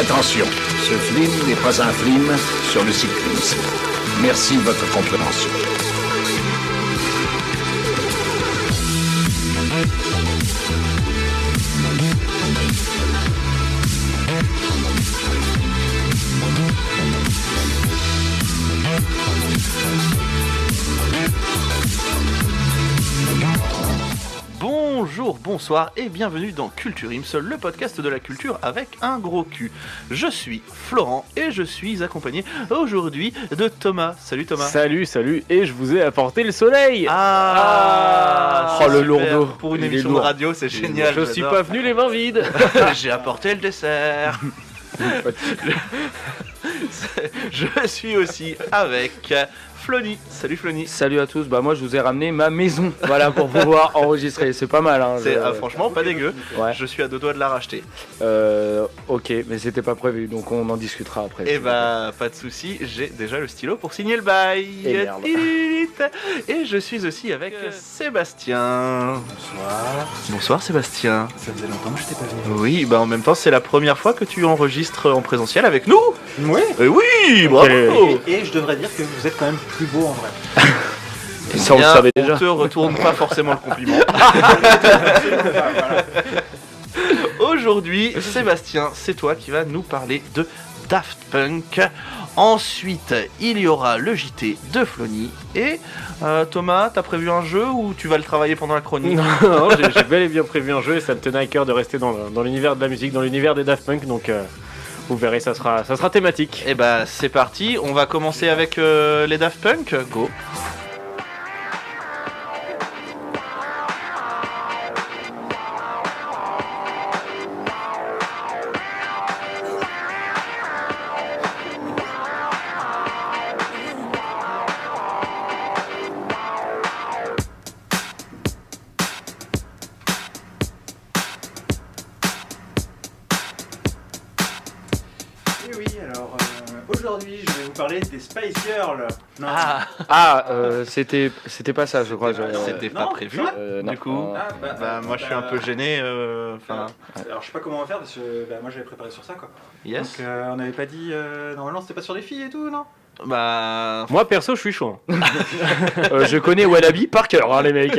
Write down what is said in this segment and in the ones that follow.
Attention, ce film n'est pas un film sur le cyclisme. Merci de votre compréhension. Bonjour, bonsoir et bienvenue dans Culture Ims, le podcast de la culture avec un gros cul. Je suis Florent et je suis accompagné aujourd'hui de Thomas. Salut Thomas. Salut, et je vous ai apporté le soleil. Oh le lourdeau. Pour une émission de radio, c'est génial. Je suis pas venu les mains vides. J'ai apporté le dessert. Je suis aussi avec Flony. Salut Flony. Salut à tous, moi je vous ai ramené ma maison, voilà, pour pouvoir enregistrer, c'est pas mal. C'est franchement pas dégueu, ouais. Je suis à deux doigts de la racheter. Ok, mais c'était pas prévu, donc on en discutera après. Et pas de soucis, j'ai déjà le stylo pour signer le bail. Et je suis aussi avec Sébastien. Bonsoir. Bonsoir Sébastien. Ça faisait longtemps que je t'ai pas venu. Oui, en même temps c'est la première fois que tu enregistres en présentiel avec nous. Oui. Oui, bravo. Et je devrais dire que vous êtes quand même plus beau en vrai. Et ça on le savait déjà. On te retourne pas forcément le compliment. Aujourd'hui, Sébastien, c'est toi qui vas nous parler de Daft Punk. Ensuite, il y aura le JT de Flony. Et Thomas, t'as prévu un jeu ou tu vas le travailler pendant la chronique? Non, j'ai bel et bien prévu un jeu et ça me tenait à cœur de rester dans l'univers de la musique, dans l'univers des Daft Punk, donc vous verrez, ça sera thématique. Et c'est parti, on va commencer avec les Daft Punk. Go. Aujourd'hui, je vais vous parler des Spice Girls. Non. C'était pas ça, je crois. C'était pas prévu. Non. Du coup, moi je suis un peu gêné. Alors je sais pas comment on va faire parce que moi j'avais préparé sur ça quoi. Yes. Donc on n'avait pas dit normalement c'était pas sur les filles et tout, non? Moi perso je suis chaud. Je connais Wallaby par cœur, les mecs.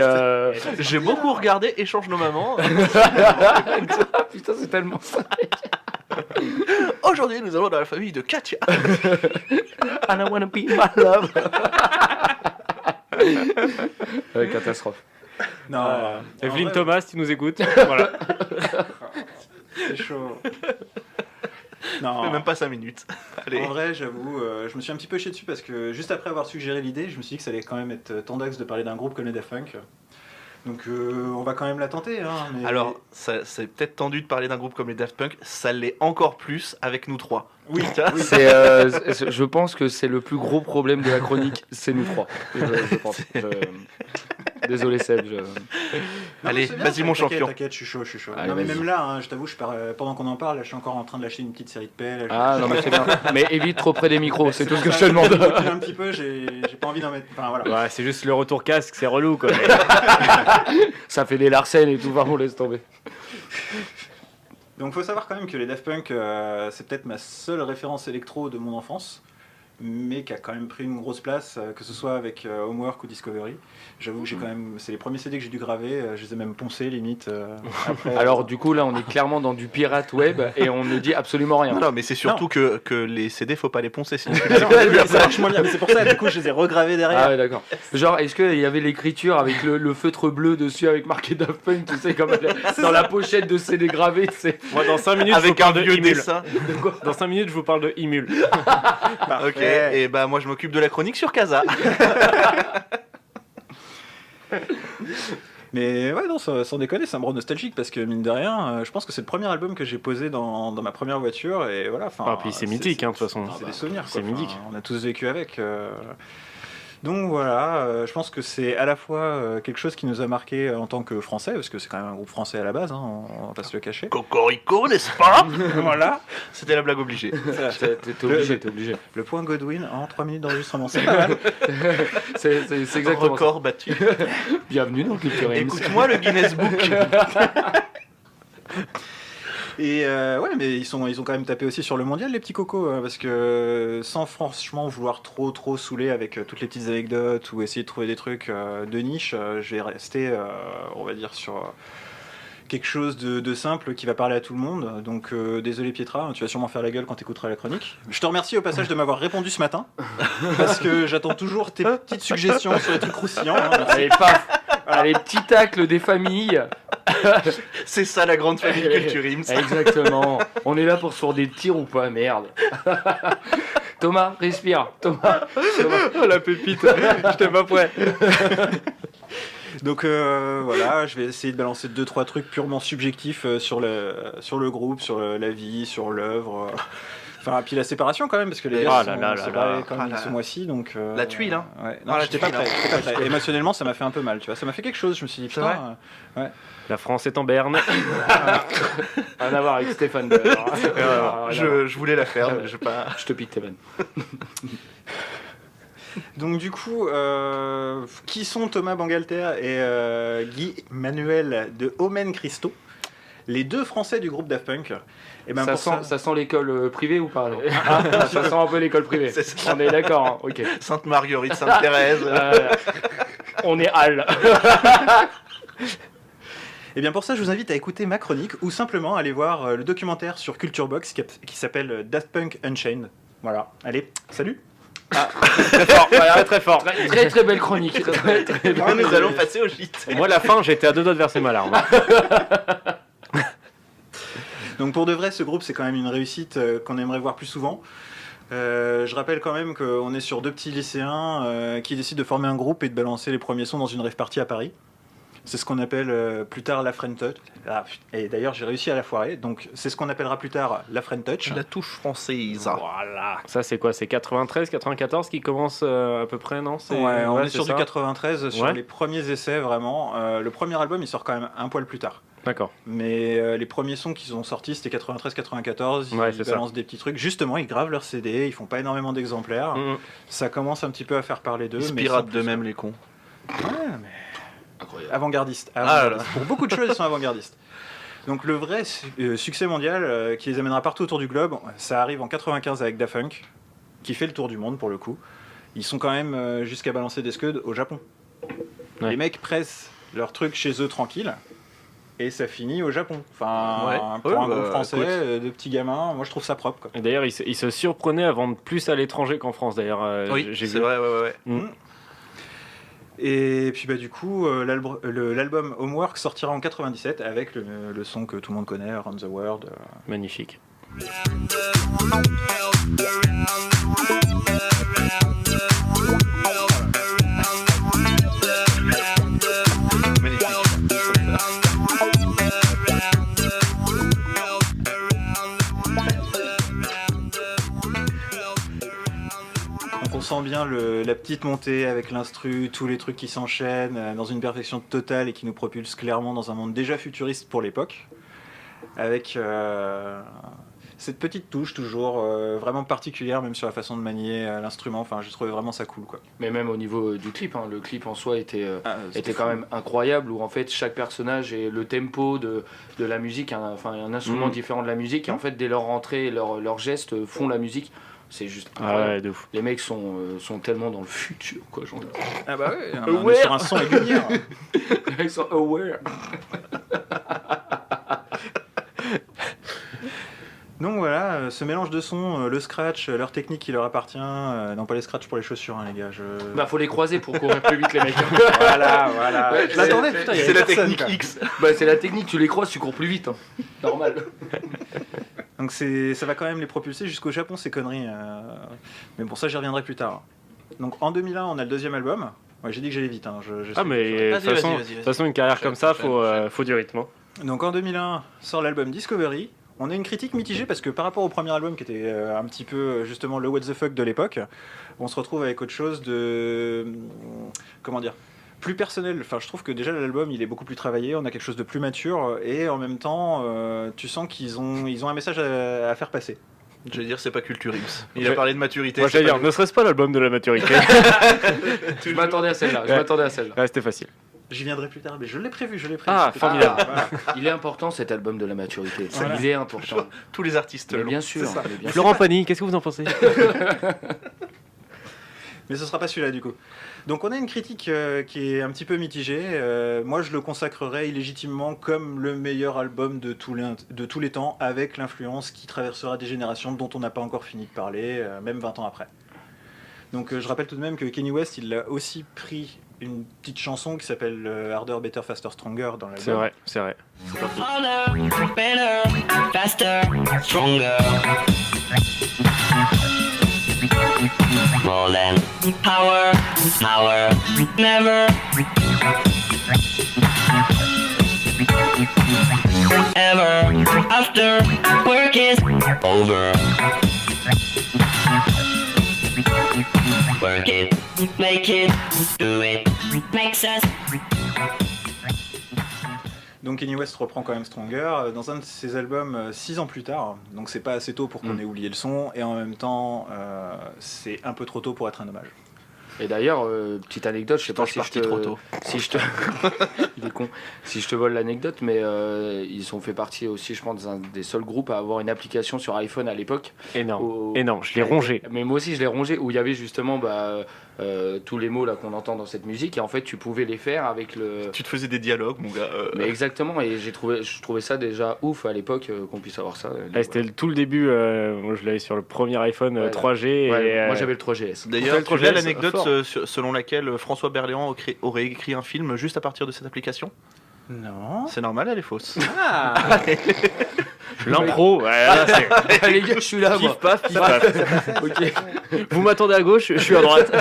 J'ai beaucoup regardé Échange nos mamans. Putain, c'est tellement ça. Aujourd'hui, nous allons dans la famille de Katia. And I wanna be my love. Catastrophe. Non. Evelyne vrai, Thomas, tu nous écoutes. Voilà. C'est chaud. Non. Même pas 5 minutes. Allez. En vrai, j'avoue, je me suis un petit peu chié dessus parce que juste après avoir suggéré l'idée, je me suis dit que ça allait quand même être tendax de parler d'un groupe comme les Daft Punk. Donc on va quand même la tenter. Mais... Alors, c'est peut-être tendu de parler d'un groupe comme les Daft Punk, ça l'est encore plus avec nous trois. Oui. Je pense que c'est le plus gros problème de la chronique, c'est nous trois. Je pense. Désolé Seb. Allez, bien, vas-y mon champion. T'inquiète, je suis chaud. Allez, non mais vas-y. même là, je t'avoue, pendant qu'on en parle, là, je suis encore en train de lâcher une petite série de pelles. Non mais c'est bien. Mais évite trop près des micros, c'est tout ce que je te Je demande. recule un petit peu, j'ai pas envie d'en mettre. Enfin voilà. Ouais, c'est juste le retour casque, c'est relou quoi. Ça fait des Larsen et tout, on laisse tomber. Donc faut savoir quand même que les Daft Punk, c'est peut-être ma seule référence électro de mon enfance, mais qui a quand même pris une grosse place, que ce soit avec Homework ou Discovery. J'avoue que j'ai quand même, c'est les premiers CD que j'ai dû graver, je les ai même poncés limite. Après, Alors du coup là on est clairement dans du pirate web et on ne dit absolument rien. Non, mais c'est surtout que les CD, faut pas les poncer sinon. ça marche moins bien, mais c'est pour ça, du coup je les ai regravés derrière. Ah ouais d'accord. Genre est-ce qu'il y avait l'écriture avec le feutre bleu dessus avec marqué Daft Punk, tu sais, comme dans la pochette de CD gravé, tu sais. Moi, dans 5 minutes, Avec un vieux dessin. Dans 5 minutes, je vous parle de Imul. Ok, et moi je m'occupe de la chronique sur Casa. Mais ouais, non, sans déconner, ça me rend nostalgique parce que mine de rien, je pense que c'est le premier album que j'ai posé dans ma première voiture et voilà. Puis c'est mythique, de toute façon. C'est des souvenirs. C'est mythique. On a tous vécu avec. Donc voilà, je pense que c'est à la fois quelque chose qui nous a marqué en tant que Français, parce que c'est quand même un groupe français à la base, on va pas se le cacher. Cocorico, n'est-ce pas? Voilà. C'était la blague obligée. T'es obligé. Le point Godwin en 3 minutes d'enregistrement, c'est pas mal. C'est exactement Record battu. ça. Bienvenue dans Culture Ims. Écoute-moi le Guinness Book. Et ouais, mais ils ont quand même tapé aussi sur le mondial, les petits cocos, parce que sans franchement vouloir trop saouler avec toutes les petites anecdotes ou essayer de trouver des trucs de niche, je vais rester, on va dire, sur quelque chose de simple qui va parler à tout le monde. Donc désolé Pietra, tu vas sûrement faire la gueule quand tu écouteras la chronique. Je te remercie au passage de m'avoir répondu ce matin, parce que j'attends toujours tes petites suggestions sur les trucs croustillants. Merci. Allez, paf. Allez, petit tacle des familles. C'est ça la grande famille Culture Ims. Exactement. On est là pour se faire des tirs ou pas, merde. Thomas, respire. Thomas. Oh la pépite, j'étais pas prêt. Donc voilà, je vais essayer de balancer 2-3 trucs purement subjectifs sur le groupe, sur la vie, sur l'œuvre. Enfin, puis la séparation quand même, parce que les gars sont séparés quand même ce mois-ci, donc... La tuile, hein. Ouais. Non, la j'étais pas tuile, prêt. Émotionnellement, ça m'a fait un peu mal, tu vois. Ça m'a fait quelque chose, je me suis dit, C'est vrai putain... ouais. La France est en berne. Rien à voir avec Stéphane Bern. Je voulais la faire, mais je pas... Je te pique tes vannes. Donc du coup, qui sont Thomas Bangalter et Guy Manuel de Omen Christo, les deux Français du groupe Daft Punk? Et ben Ça sent l'école privée ou pas? Ça sent un peu l'école privée. C'est ça. On est d'accord, hein. Ok. Sainte Marguerite, Sainte Thérèse. On est Hall. Et bien pour ça, je vous invite à écouter ma chronique ou simplement aller voir le documentaire sur Culture Box qui s'appelle Daft Punk Unchained. Voilà. Allez, salut. Très fort, voilà, très fort. Très très belle chronique. Très, très belle. Nous allons passer au gîte. Moi, la fin, j'étais à 2 doigts de verser ma larme. Donc pour de vrai, ce groupe, c'est quand même une réussite qu'on aimerait voir plus souvent. Je rappelle quand même qu'on est sur 2 petits lycéens qui décident de former un groupe et de balancer les premiers sons dans une rave party à Paris. C'est ce qu'on appelle plus tard la Friend Touch. Et d'ailleurs, j'ai réussi à la foirer. Donc c'est ce qu'on appellera plus tard la Friend Touch. La touche française. Voilà. Ça, c'est quoi? C'est 93, 94 qui commence à peu près, non? Ouais, on est c'est sur ça. du 93, sur Ouais. les premiers essais vraiment. Le premier album, il sort quand même un poil plus tard. D'accord. Mais les premiers sons qu'ils ont sortis, c'était 93-94. Ils Ouais, c'est ça. balancent des petits trucs. Justement, ils gravent leurs CD, ils font pas énormément d'exemplaires. Mhm. Ça commence un petit peu à faire parler d'eux. Ils se mais piratent sans plus. d'eux-mêmes, les cons. Ouais, mais Incroyable. avant-gardistes. là là. Pour beaucoup de choses, ils sont avant-gardistes. Donc le vrai succès mondial qui les amènera partout autour du globe, ça arrive en 95 avec Daft Punk, qui fait le tour du monde pour le coup. Ils sont quand même jusqu'à balancer des scuds au Japon. Ouais. Les mecs pressent leur truc chez eux tranquille. Et ça finit au Japon. Enfin, Ouais. pour Ouais, un bah, groupe français, écoute. de petits gamins, moi je trouve ça propre. Quoi. Et d'ailleurs, il se surprenait à vendre plus à l'étranger qu'en France, d'ailleurs. Oui, j'ai c'est vu. vrai, ouais. Et puis bah du coup, l'album Homework sortira en 97 avec le son que tout le monde connaît, Around the World. Magnifique. Donc on sent bien la petite montée avec l'instru, tous les trucs qui s'enchaînent dans une perfection totale et qui nous propulse clairement dans un monde déjà futuriste pour l'époque. Avec cette petite touche toujours vraiment particulière, même sur la façon de manier l'instrument. Enfin, j'ai trouvé vraiment ça cool, quoi. Mais même au niveau du clip, hein, le clip en soi était C'était quand fou. même incroyable, où en fait chaque personnage et le tempo de la musique, un instrument différent de la musique, et en fait dès leur entrée, leurs gestes font la musique. C'est juste Ah incroyable. ouais, de ouf. Les mecs sont tellement dans le futur, quoi. Genre, Ah bah ouais, on est sur un son aiguilleur. ils sont aware. Donc voilà, ce mélange de sons, le scratch, leur technique qui leur appartient. Non, pas les scratch pour les chaussures, hein, les gars. Bah faut les croiser pour courir plus vite les mecs. Voilà. Ouais, Je l'attendais, putain, il y C'est avait la personne, technique quoi. X. Bah c'est la technique, tu les croises, tu cours plus vite. Hein. Normal. Donc ça va quand même les propulser jusqu'au Japon, ces conneries. Mais bon, ça, j'y reviendrai plus tard. Donc en 2001, on a le deuxième album. Ouais, j'ai dit que j'allais vite. Hein. Ah, mais de toute façon, une carrière comme ça, faut du rythme. Donc en 2001, sort l'album Discovery. On a une critique mitigée parce que par rapport au premier album qui était un petit peu justement le what the fuck de l'époque, on se retrouve avec autre chose de... Comment dire, plus personnel. Enfin, je trouve que déjà l'album il est beaucoup plus travaillé, on a quelque chose de plus mature et en même temps tu sens qu'ils ont un message à faire passer. Je veux dire, c'est pas Culture Ims. Il a parlé de maturité. Moi, c'est j'allais pas dire, ne serait-ce pas l'album de la maturité? Je m'attendais à celle-là. Ouais, c'était facile. J'y viendrai plus tard, mais je l'ai prévu. Ah, formidable. Voilà. Il est important cet album de la maturité. Voilà. Il est important. Tous les artistes Mais l'ont. bien sûr. C'est ça. mais bien sûr. Florent Pagny, qu'est-ce que vous en pensez? Mais ce sera pas celui-là du coup. Donc on a une critique qui est un petit peu mitigée. Moi je le consacrerais illégitimement comme le meilleur album de tous les temps, avec l'influence qui traversera des générations dont on n'a pas encore fini de parler, même 20 ans après. Donc je rappelle tout de même que Kanye West, il a aussi pris une petite chanson qui s'appelle Harder, Better, Faster, Stronger dans l'album. C'est vrai. Harder, better, faster, stronger. More than power, never. Ever after work is over. Work it, make it, do it, makes us. Donc Kanye West reprend quand même Stronger dans un de ses albums 6 ans plus tard. Donc c'est pas assez tôt pour qu'on ait oublié le son, et en même temps c'est un peu trop tôt pour être un hommage. Et d'ailleurs, petite anecdote, je sais pas Je si suis je parti te... trop tôt. Si je te... Il est con. Si je te vole l'anecdote, mais ils ont fait partie aussi, je pense, des seuls groupes à avoir une application sur iPhone à l'époque. Énorme. Je l'ai rongé. Mais moi aussi, je l'ai rongé, où il y avait justement tous les mots là qu'on entend dans cette musique, et en fait, tu pouvais les faire avec le... Tu te faisais des dialogues, mon gars. Mais exactement, et je trouvais ça déjà ouf à l'époque qu'on puisse avoir ça. C'était tout le début, moi je l'avais sur le premier iPhone Ouais, 3G. Ouais, et, moi j'avais le 3GS. D'ailleurs, le tu as projet, l'anecdote fort. selon laquelle François Berléand aurait écrit un film juste à partir de cette application? Non. C'est normal, elle est fausse. Ah. L'impro, ouais, là, c'est Les gars, je suis là, moi. pif paf, pif paf. Ok. Vous m'attendez à gauche, je suis à droite.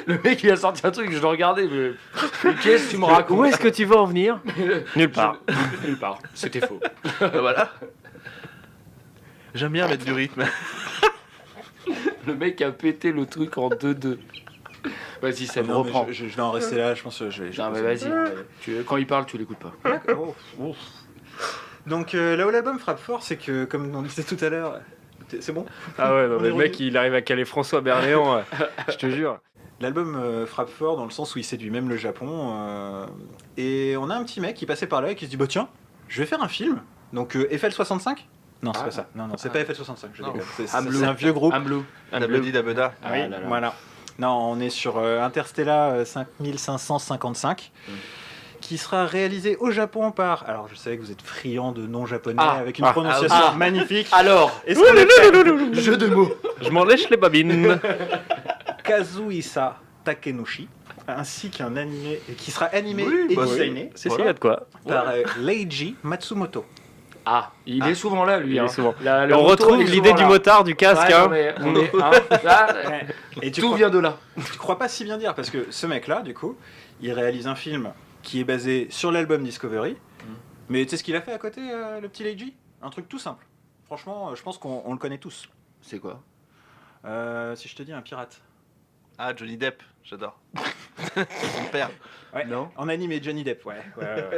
Le mec il a sorti un truc, je le regardais, mais qu'est-ce que tu me racontes? Où est-ce que tu vas en venir? Nulle part. Nulle part. C'était faux. Voilà. J'aime bien mettre du rythme. Le mec a pété le truc en 2-2. Vas-y, ça me Non, mais reprend. je vais en rester là, je pense que je vais... Non, mais vas-y. Quand il parle, tu l'écoutes pas. Donc là où l'album frappe fort, c'est que, comme on disait tout à l'heure, c'est bon. Ah ouais, non, On mais est le mec revenu. il arrive à caler François Berléand, je te jure. L'album frappe fort dans le sens où il séduit même le Japon. Et on a un petit mec qui passait par là et qui se dit bah tiens, je vais faire un film. Donc Eiffel 65 ? Non, c'est pas ça. Non, c'est pas Eiffel 65, je Non. déconne. C'est Amblou. un vieux groupe. Amblou. Dabedi Dabeda. Ah là là. Voilà. Non, on est sur Interstellar 5555. Qui sera réalisé au Japon par... Alors je sais que vous êtes friands de noms japonais avec une prononciation magnifique. Alors, Est-ce qu'on est prêt ? jeu de mots. Je m'en lèche les babines. Kazuhisa Takenushi, ainsi qu'un animé qui sera animé Oui, et bah, designé C'est il y a de quoi. par Leiji Matsumoto. Ah, il est souvent là, lui. Il est hein. souvent. Le On retour, retrouve il est l'idée souvent du là. motard du casque. Ouais, hein. non, mais on est, hein, là, Et tout vient de là. tu crois pas si bien dire, parce que ce mec-là, du coup, il réalise un film qui est basé sur l'album Discovery. Mais tu sais ce qu'il a fait à côté, le petit Leiji ? Un truc tout simple. Franchement, je pense qu'on le connaît tous. C'est quoi? Si je te dis un pirate. Ah, Johnny Depp, j'adore. Son père. Ouais. Non. En animé, Johnny Depp, ouais.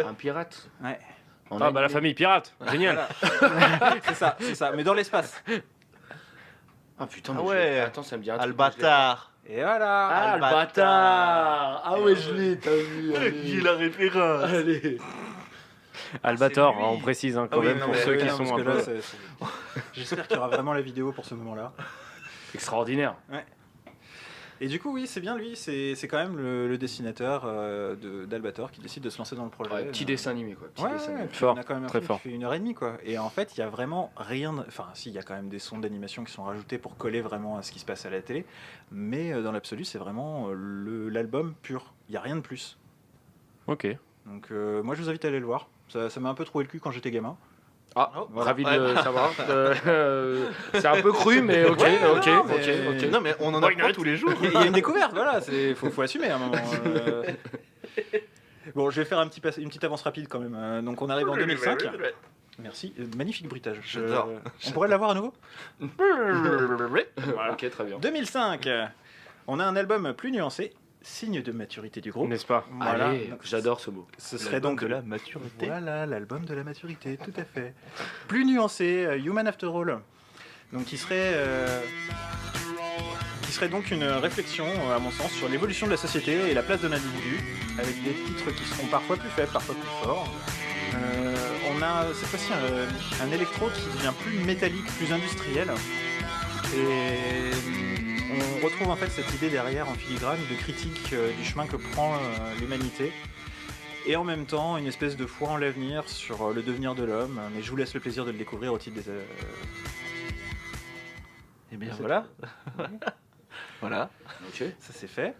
Un pirate? Ouais. En Ah bah la animé. famille pirate, génial. C'est ça, mais dans l'espace. Ah putain, Ah mais ouais. attends, ça me dit un truc. Albatar. Et voilà. Ah, le bâtard. Ah ouais, je l'ai, t'as vu. allez. la référence. Allez. Albator, c'est lui. on précise hein, quand Ah oui, même non, pour mais ceux oui, qui non, sont parce un que là, peu... J'espère qu'il y aura vraiment la vidéo pour ce moment-là. Extraordinaire. Et du coup, oui, c'est bien lui, c'est quand même le dessinateur d'Albator qui décide de se lancer dans le projet. Ouais, petit dessin animé quoi. Petit Ouais, dessin animé. puis Fort, on a quand même un très film fort. qui fait 1h30 quoi. Et en fait, il y a vraiment rien. Enfin, si, il y a quand même des sons d'animation qui sont rajoutés pour coller vraiment à ce qui se passe à la télé. Mais dans l'absolu, c'est vraiment l'album pur. Il n'y a rien de plus. Ok. Donc, moi, je vous invite à aller le voir. Ça m'a un peu troué le cul quand j'étais gamin. Ah, Voilà. ravi de savoir. C'est un peu cru, mais ok, ok, ok. Non, mais on en apprend tous les jours. Il y a une découverte, voilà. Faut assumer à un moment. Bon, je vais faire une petite avance rapide quand même. Donc, on arrive en 2005. Merci. Magnifique bruitage. J'adore. On pourrait l'avoir à nouveau Ok, très bien. 2005. On a un album plus nuancé, signe de maturité du groupe. N'est-ce pas? Voilà. Allez, j'adore ce mot. Ce serait donc de la maturité. Voilà, l'album de la maturité, tout à fait. Plus nuancé, Human After All. Donc qui serait serait donc une réflexion, à mon sens, sur l'évolution de la société et la place de l'individu, avec des titres qui seront parfois plus faibles, parfois plus forts. On a cette fois-ci un électro qui devient plus métallique, plus industriel. Et on retrouve en fait cette idée derrière en filigrane de critique du chemin que prend l'humanité. Et en même temps, une espèce de foi en l'avenir sur le devenir de l'homme. Mais je vous laisse le plaisir de le découvrir au titre des... Et bien voilà. Voilà. Ok. Ça c'est fait.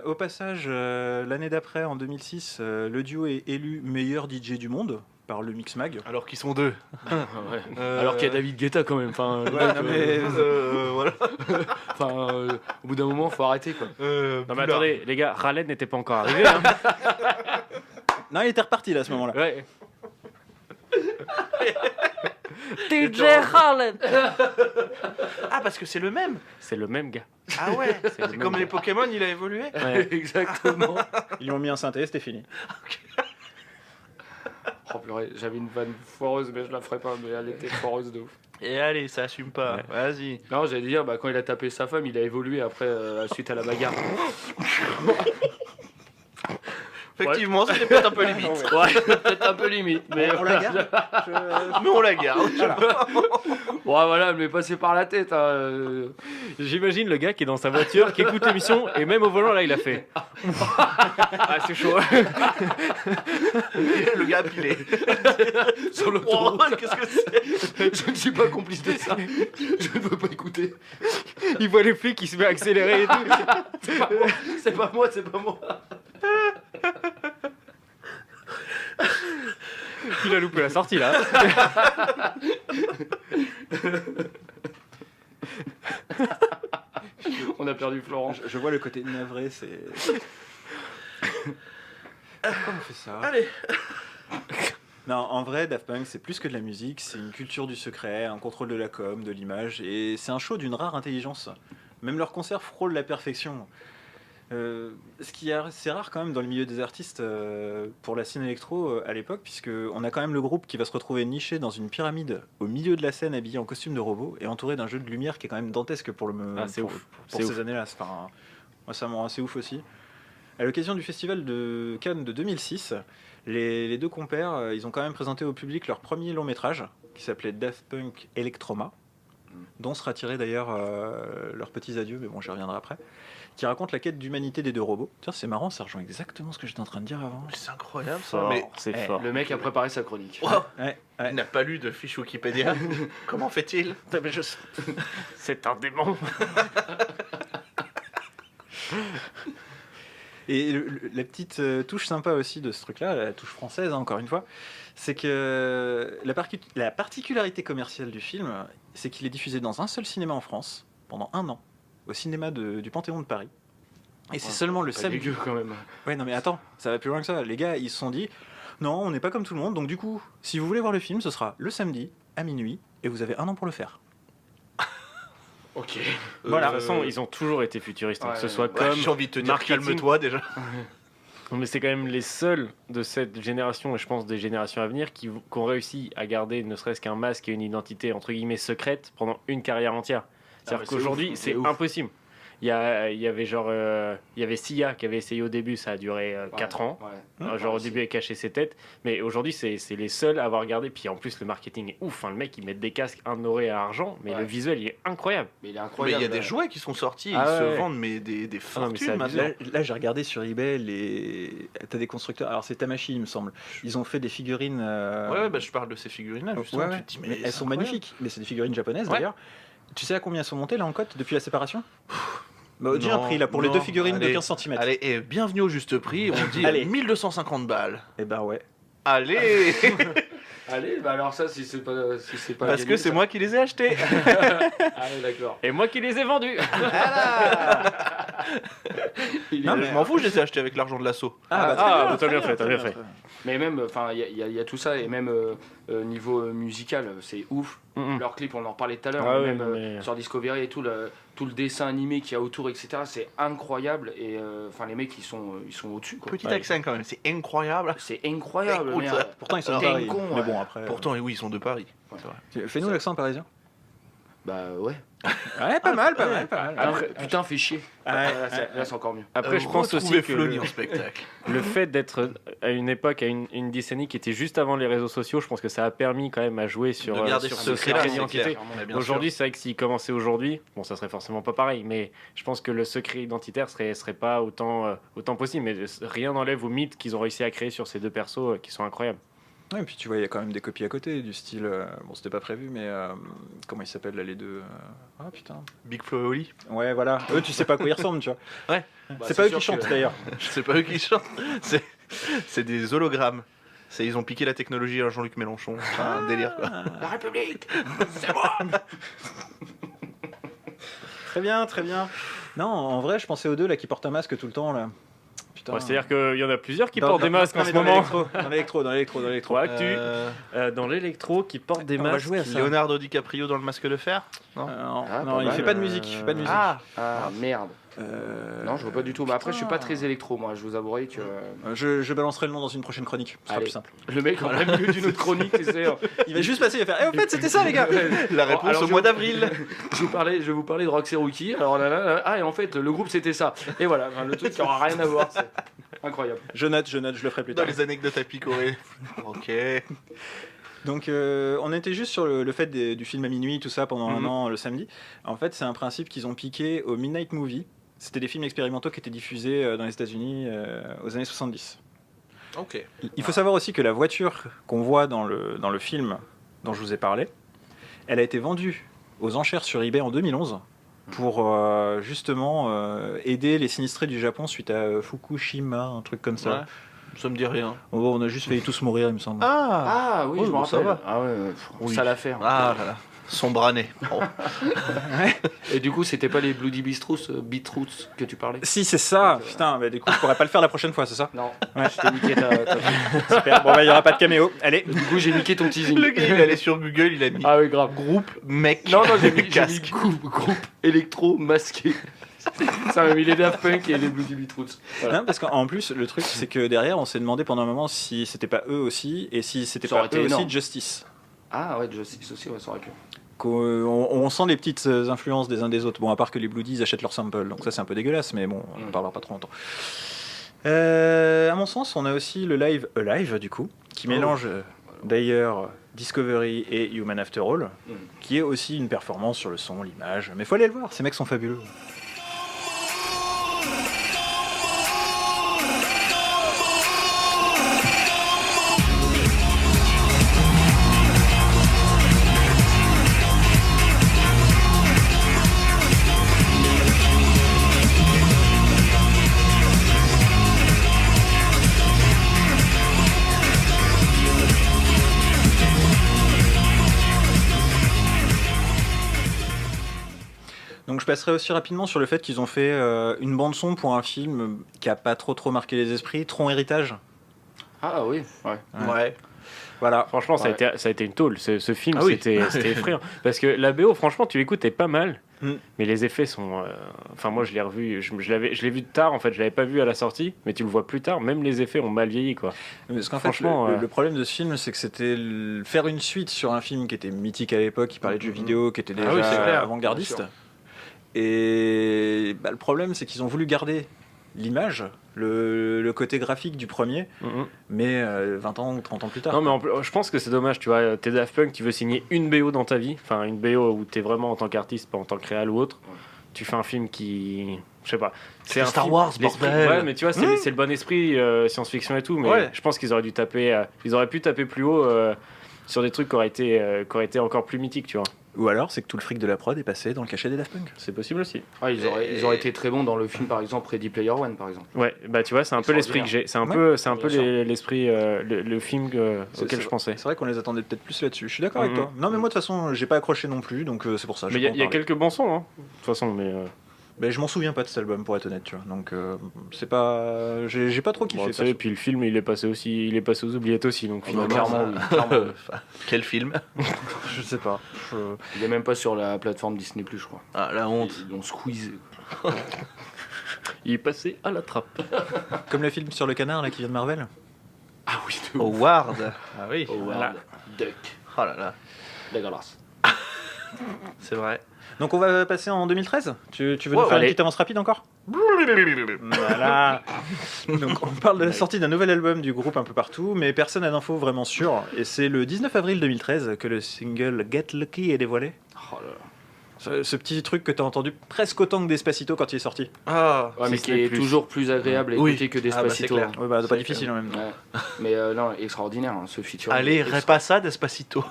Au passage, l'année d'après, en 2006, le duo est élu meilleur DJ du monde par le Mixmag. Alors qu'ils sont deux. Ouais. Alors qu'il y a David Guetta quand même. Enfin, Ouais, non, mais... voilà. au bout d'un moment, faut arrêter quoi. Non mais attendez, les gars, Ralen n'était pas encore arrivé. Hein. Non, il était reparti là à ce moment-là. Ouais. DJ Harlan. Ah, parce que c'est le même. C'est le même gars. Ah ouais. le C'est même comme gars. les Pokémon, il a évolué. Ouais. Exactement. Ils lui ont mis un synthé, c'était fini. Oh purée, j'avais une vanne foireuse, mais je la ferai pas, mais elle était foireuse de ouf. Et allez, ça assume pas. Ouais. Vas-y. Non, j'allais dire, quand il a tapé sa femme, il a évolué après, suite à la bagarre. Effectivement, c'était peut-être un peu limite. Ouais, peut-être un peu limite, mais On la garde. Mais on la garde. Ouais, voilà, elle m'est passée par la tête. Hein. J'imagine le gars qui est dans sa voiture, qui écoute l'émission, et même au volant là il a fait. Ah c'est chaud. Le gars a pilé. Sur le Oh, qu'est-ce que c'est? Je ne suis pas complice de ça. Je ne veux pas écouter. Il voit les flics qui se met à accélérer et tout. C'est pas moi, c'est pas moi. Il a loupé la sortie là. On a perdu Florent. Je vois le côté navré, c'est... Pourquoi on fait ça? Allez. Non, en vrai, Daft Punk, c'est plus que de la musique, c'est une culture du secret, un contrôle de la com, de l'image, et c'est un show d'une rare intelligence. Même leurs concerts frôlent la perfection. Ce qui est assez rare quand même dans le milieu des artistes pour la scène électro à l'époque, puisque on a quand même le groupe qui va se retrouver niché dans une pyramide au milieu de la scène, habillé en costume de robot et entouré d'un jeu de lumière qui est quand même dantesque pour c'est ouf. pour C'est ces ouf. années-là. Enfin, moi, ça me rend assez ouf aussi. À l'occasion du festival de Cannes de 2006, les deux compères, ils ont quand même présenté au public leur premier long métrage qui s'appelait Daft Punk Electroma, dont sera tiré d'ailleurs leurs petits adieux, mais bon, j'y reviendrai après, qui raconte la quête d'humanité des deux robots. Tiens, c'est marrant, ça rejoint exactement ce que j'étais en train de dire avant. C'est incroyable ça. Fort, Mais c'est Eh, fort. Le mec a préparé sa chronique. wow, Ouais, ouais. il n'a pas lu de fiche Wikipédia. Comment fait-il? C'est un démon. Et la petite touche sympa aussi de ce truc-là, la touche française, hein, encore une fois, c'est que la particularité commerciale du film, c'est qu'il est diffusé dans un seul cinéma en France pendant 1 an, au cinéma du Panthéon de Paris. Et c'est seulement le Pas samedi. dégueu quand même. Ouais, non mais attends, ça va plus loin que ça. Les gars, ils se sont dit, non, on n'est pas comme tout le monde, donc du coup, si vous voulez voir le film, ce sera le samedi à minuit, et vous avez 1 an pour le faire. Ok. Voilà. De toute façon, ils ont toujours été futuristes, hein, que ce Ouais, soit Ouais, comme j'ai envie de te dire, marketing. calme-toi déjà. Non, mais c'est quand même les seuls de cette génération, et je pense des générations à venir, qui ont réussi à garder ne serait-ce qu'un masque et une identité entre guillemets secrète pendant une carrière entière. C'est-à-dire mais c'est qu'aujourd'hui, ouf, c'est c'est ouf. impossible. Il y avait Sia qui avait essayé au début, ça a duré 4 ans. Ouais. Genre au Ouais, début elle cachait ses têtes, mais aujourd'hui c'est les seuls à avoir gardé. Puis en plus le marketing est ouf, hein. Le mec il met des casques, un doré à argent, mais Ouais. le visuel il est incroyable. Mais il est Mais il incroyable. y a des jouets qui sont sortis, Ah ils ouais. se vendent mais des Ah non, mais fortunes c'est maintenant. Là, j'ai regardé sur eBay, t'as des constructeurs, alors c'est Tamashi il me semble, ils ont fait des figurines... Ouais, bah, je parle de ces figurines-là justement. Ouais, ouais. Tu te dis, mais elles c'est sont incroyable. magnifiques, mais c'est des figurines japonaises Ouais. d'ailleurs. Tu sais à combien elles sont montées là en cote depuis la séparation? Bah, dis un Non, prix là pour les non, 2 figurines allez, de 15 cm. Allez, et bienvenue au juste prix, on dit Allez. 1250 balles. Et bah ouais. Allez. Allez, bah alors ça, si c'est pas Parce gagné, que c'est ça- moi qui les ai achetés. Allez, d'accord. Et moi qui les ai vendus. Il Non, est- mais- Je m'en fous, je les ai achetés avec l'argent de l'assaut. Ah, t'as bien fait, t'as bien fait. Mais même, enfin, il y a tout ça, et même niveau musical, c'est ouf. Mhm. Leur clip, on en parlait tout à l'heure, Ah mais ouais, même non, mais- sur Discovery et tout le dessin animé qu'il y a autour, etc. C'est incroyable, et enfin, les mecs, ils sont au-dessus, quoi. Petit Ouais. accent quand même, c'est incroyable. C'est incroyable, Écoute, merde. Pourtant ils sont de T'es Paris. con, Mais ouais. bon après. Pourtant, et oui, ils sont de Paris. Ouais. C'est vrai. Fais-nous l'accent parisien. Bah ouais. Ouais, pas mal, pas mal. Après, putain, fait chier. Ouais, Là, c'est encore mieux. Après, je pense aussi retrouver que Flonny en spectacle. le fait d'être à une époque, à une décennie qui était juste avant les réseaux sociaux, je pense que ça a permis quand même à jouer sur, De garder sur ce ce secret-là, secret c'est d'identité. clair. Mais bien Aujourd'hui, c'est vrai que s'il commençait aujourd'hui, bon, ça serait forcément pas pareil, mais je pense que le secret identitaire serait pas autant possible. Mais rien n'enlève au mythe qu'ils ont réussi à créer sur ces deux persos qui sont incroyables. Ouais, et puis tu vois, il y a quand même des copies à côté, du style. Bon, c'était pas prévu, mais. Comment ils s'appellent là, les deux Ah putain. Big Flo et Oli. Ouais, voilà. Eux, tu sais pas à quoi ils ressemblent, tu vois. Ouais. Bah, c'est pas eux sûr qui chantent que- d'ailleurs. C'est pas eux qui chantent. C'est des hologrammes. Ils ont piqué la technologie à Jean-Luc Mélenchon. C'est un délire, quoi. La République. Très bien, très bien. Non, en vrai, je pensais aux deux là qui portent un masque tout le temps là. Putain. Ouais, c'est-à-dire qu'il y en a plusieurs qui Dans- portent des dans- masques non, en mais ce dans moment. l'électro, dans l'électro. Ouais, actu. Euh, Dans l'électro qui portent des on va masques. jouer à ça. Leonardo DiCaprio dans le masque de fer. Non, Ah, non, pas il mal. fait pas de musique, il fait pas de musique. Ah merde. Non, je vois pas du tout. Mais après, je suis pas très électro, moi. Je vous avouerai que Je balancerai le nom dans une prochaine chronique, ce sera Allez. plus simple. le mec en plein milieu d'une autre chronique, tu sais. Il va juste passer, il va faire. Eh, au fait, c'était ça, les gars. La réponse Alors, au mois d'avril. Je vais vous parler de Roxy Rookie. Alors là, ah, et en fait, le groupe c'était ça. Et voilà, enfin, le truc qui aura rien à voir. C'est incroyable. Je note, je le ferai plus Dans tard. les anecdotes à picorer. Ok. Donc, on était juste sur le fait du film à minuit, tout ça, pendant un an, le samedi. En fait, c'est un principe qu'ils ont piqué au Midnight Movie. C'était des films expérimentaux qui étaient diffusés dans les États-Unis aux années 70. Ok. Il faut savoir aussi que la voiture qu'on voit dans le film dont je vous ai parlé, elle a été vendue aux enchères sur eBay en 2011 pour justement aider les sinistrés du Japon suite à Fukushima, un truc comme ça. Ouais. Ça me dit rien. Bon, on a juste failli tous mourir, il me semble. Ah. Ah oui, Oui, je me bon, ça rappelle. va. Ah ouais, Oui. ça l'affaire. Ah là là. Sombre année. Oh. Et du coup, c'était pas les Bloody Beetroots que tu parlais? Si, c'est ça. Putain, bah, du coup, je pourrais pas le faire la prochaine fois, c'est ça? Non. Ouais. Je t'ai niqué ta... Super. Bon, bah, il y aura pas de caméo. Allez. Du coup, j'ai niqué ton teasing. Le gars, il est allé sur Google, il a mis Ah oui, grave. groupe mec. Non, j'ai mis casque. groupe électro masqué. Ça m'a mis les Daft Punk et les Bloody Beetroots. Voilà. Non, parce qu'en plus, le truc, c'est que derrière, on s'est demandé pendant un moment si c'était pas eux aussi, et si c'était Ça pas aurait été eux énorme. aussi Justice. Ah ouais, Justice aussi, ouais, ça aurait pu. On sent les petites influences des uns des autres. Bon, à part que les Bloodies achètent leurs samples, donc ça c'est un peu dégueulasse, mais bon, on en parlera pas trop longtemps. À mon sens, on a aussi le live Alive, du coup, qui mélange d'ailleurs Discovery et Human After All, qui est aussi une performance sur le son, l'image. Mais faut aller le voir, ces mecs sont fabuleux. Donc je passerai aussi rapidement sur le fait qu'ils ont fait une bande son pour un film qui a pas trop marqué les esprits, Tron Héritage. Ah oui, ouais. Ouais. Voilà. Franchement, ça, Ouais. a été une tôle. Ce film, Ah oui. c'était effrayant. Parce que la BO, franchement, tu l'écoutes, t'es pas mal. Mm. Mais les effets sont. Enfin, moi, je l'ai revu. Je l'ai vu tard, en fait. Je l'avais pas vu à la sortie. Mais tu le vois plus tard. Même les effets ont mal vieilli, quoi. Parce qu'en fait, Franchement, le problème de ce film, c'est que c'était faire une suite sur un film qui était mythique à l'époque, qui parlait de jeux vidéo, qui était déjà Ah oui, c'est clair. avant-gardiste. Bien sûr. Et bah, le problème, c'est qu'ils ont voulu garder l'image, le côté graphique du premier, mais 20 ans ou 30 ans plus tard. Non, mais je pense que c'est dommage, tu vois. T'es Daft Punk, tu veux signer une BO dans ta vie. Enfin, une BO où t'es vraiment en tant qu'artiste, pas en tant que réal ou autre. Tu fais un film qui. Je sais pas. C'est un Star film- Wars, l'esprit- bordel. Ouais, mais tu vois, c'est le bon esprit science-fiction et tout. Mais Ouais. je pense qu'ils auraient dû taper. Ils auraient pu taper plus haut sur des trucs qui auraient été encore plus mythiques, tu vois. Ou alors, c'est que tout le fric de la prod est passé dans le cachet des Daft Punk. C'est possible aussi. Ouais, ils auraient été très bons dans le film, par exemple, Ready Player One, par exemple. Ouais, bah tu vois, c'est un peu l'esprit que j'ai. C'est un Ouais. peu Bien l'esprit, le film auquel je pensais. C'est vrai qu'on les attendait peut-être plus là-dessus. Je suis d'accord avec Mhm. toi. Non, mais moi, de toute façon, j'ai pas accroché non plus, donc c'est pour ça. Mais il y a quelques bons sons, hein. De toute façon, mais. Mais je m'en souviens pas de cet album, pour être honnête, tu vois. Donc, c'est pas. J'ai pas trop kiffé. Bon, tu sais, et puis le film, il est passé aux oubliettes aussi, donc bah, finalement. clairement, oui. Clairement. Enfin, quel film? Je sais pas. Il est même pas sur la plateforme Disney+, je crois. Ah, la honte. Ils l'ont squeezé. Il est passé à la trappe. Comme le film sur le canard là qui vient de Marvel. Ah oui, de ouf. Howard. Ah oui. Oh, Voilà. Duck. Oh là là. Dégueulasse. C'est vrai. Donc on va passer en 2013. Tu veux nous Ouais, faire allez. une petite avance rapide encore? Voilà. Donc on parle de la sortie d'un nouvel album du groupe un peu partout, mais personne n'a d'infos vraiment sûres. Et c'est le 19 avril 2013 que le single Get Lucky est dévoilé. Oh là là. Ce petit truc que t'as entendu presque autant que Despacito quand il est sorti. Ah, Ouais, mais Si qui ce n'est est plus. toujours plus agréable à Oui. écouter que Ah bah, c'est Despacito. clair. Ouais, bah, C'est pas difficile en même temps. Ouais. Mais non, extraordinaire, hein, ce featuring. allez, Extra- Repassa Despacito.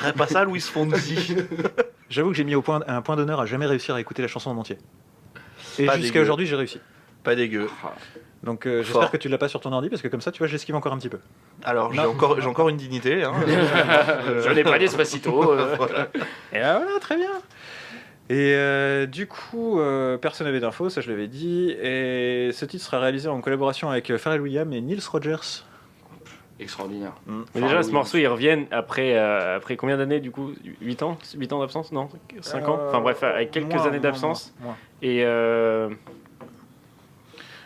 Repassa Luis Fonsi. J'avoue que j'ai mis un point d'honneur à jamais réussir à écouter la chanson en entier. Et Pas jusqu'à dégueu. aujourd'hui, j'ai réussi. Pas dégueu. Donc j'espère Fort. que tu l'as pas sur ton ordi parce que comme ça, tu vois, j'esquive encore un petit peu. Alors, j'ai Non. encore une dignité. Hein. Je n'ai pas Despacito. Voilà. Et voilà, très bien. Et du coup, personne n'avait d'infos, ça je l'avais dit. Et ce titre sera réalisé en collaboration avec Pharrell Williams et Nils Rogers. Extraordinaire. Mais déjà, ce morceau, ils reviennent après combien d'années du coup 8 ans 8 ans d'absence? Non 5 ans? Enfin bref, avec quelques années d'absence. Moins. Et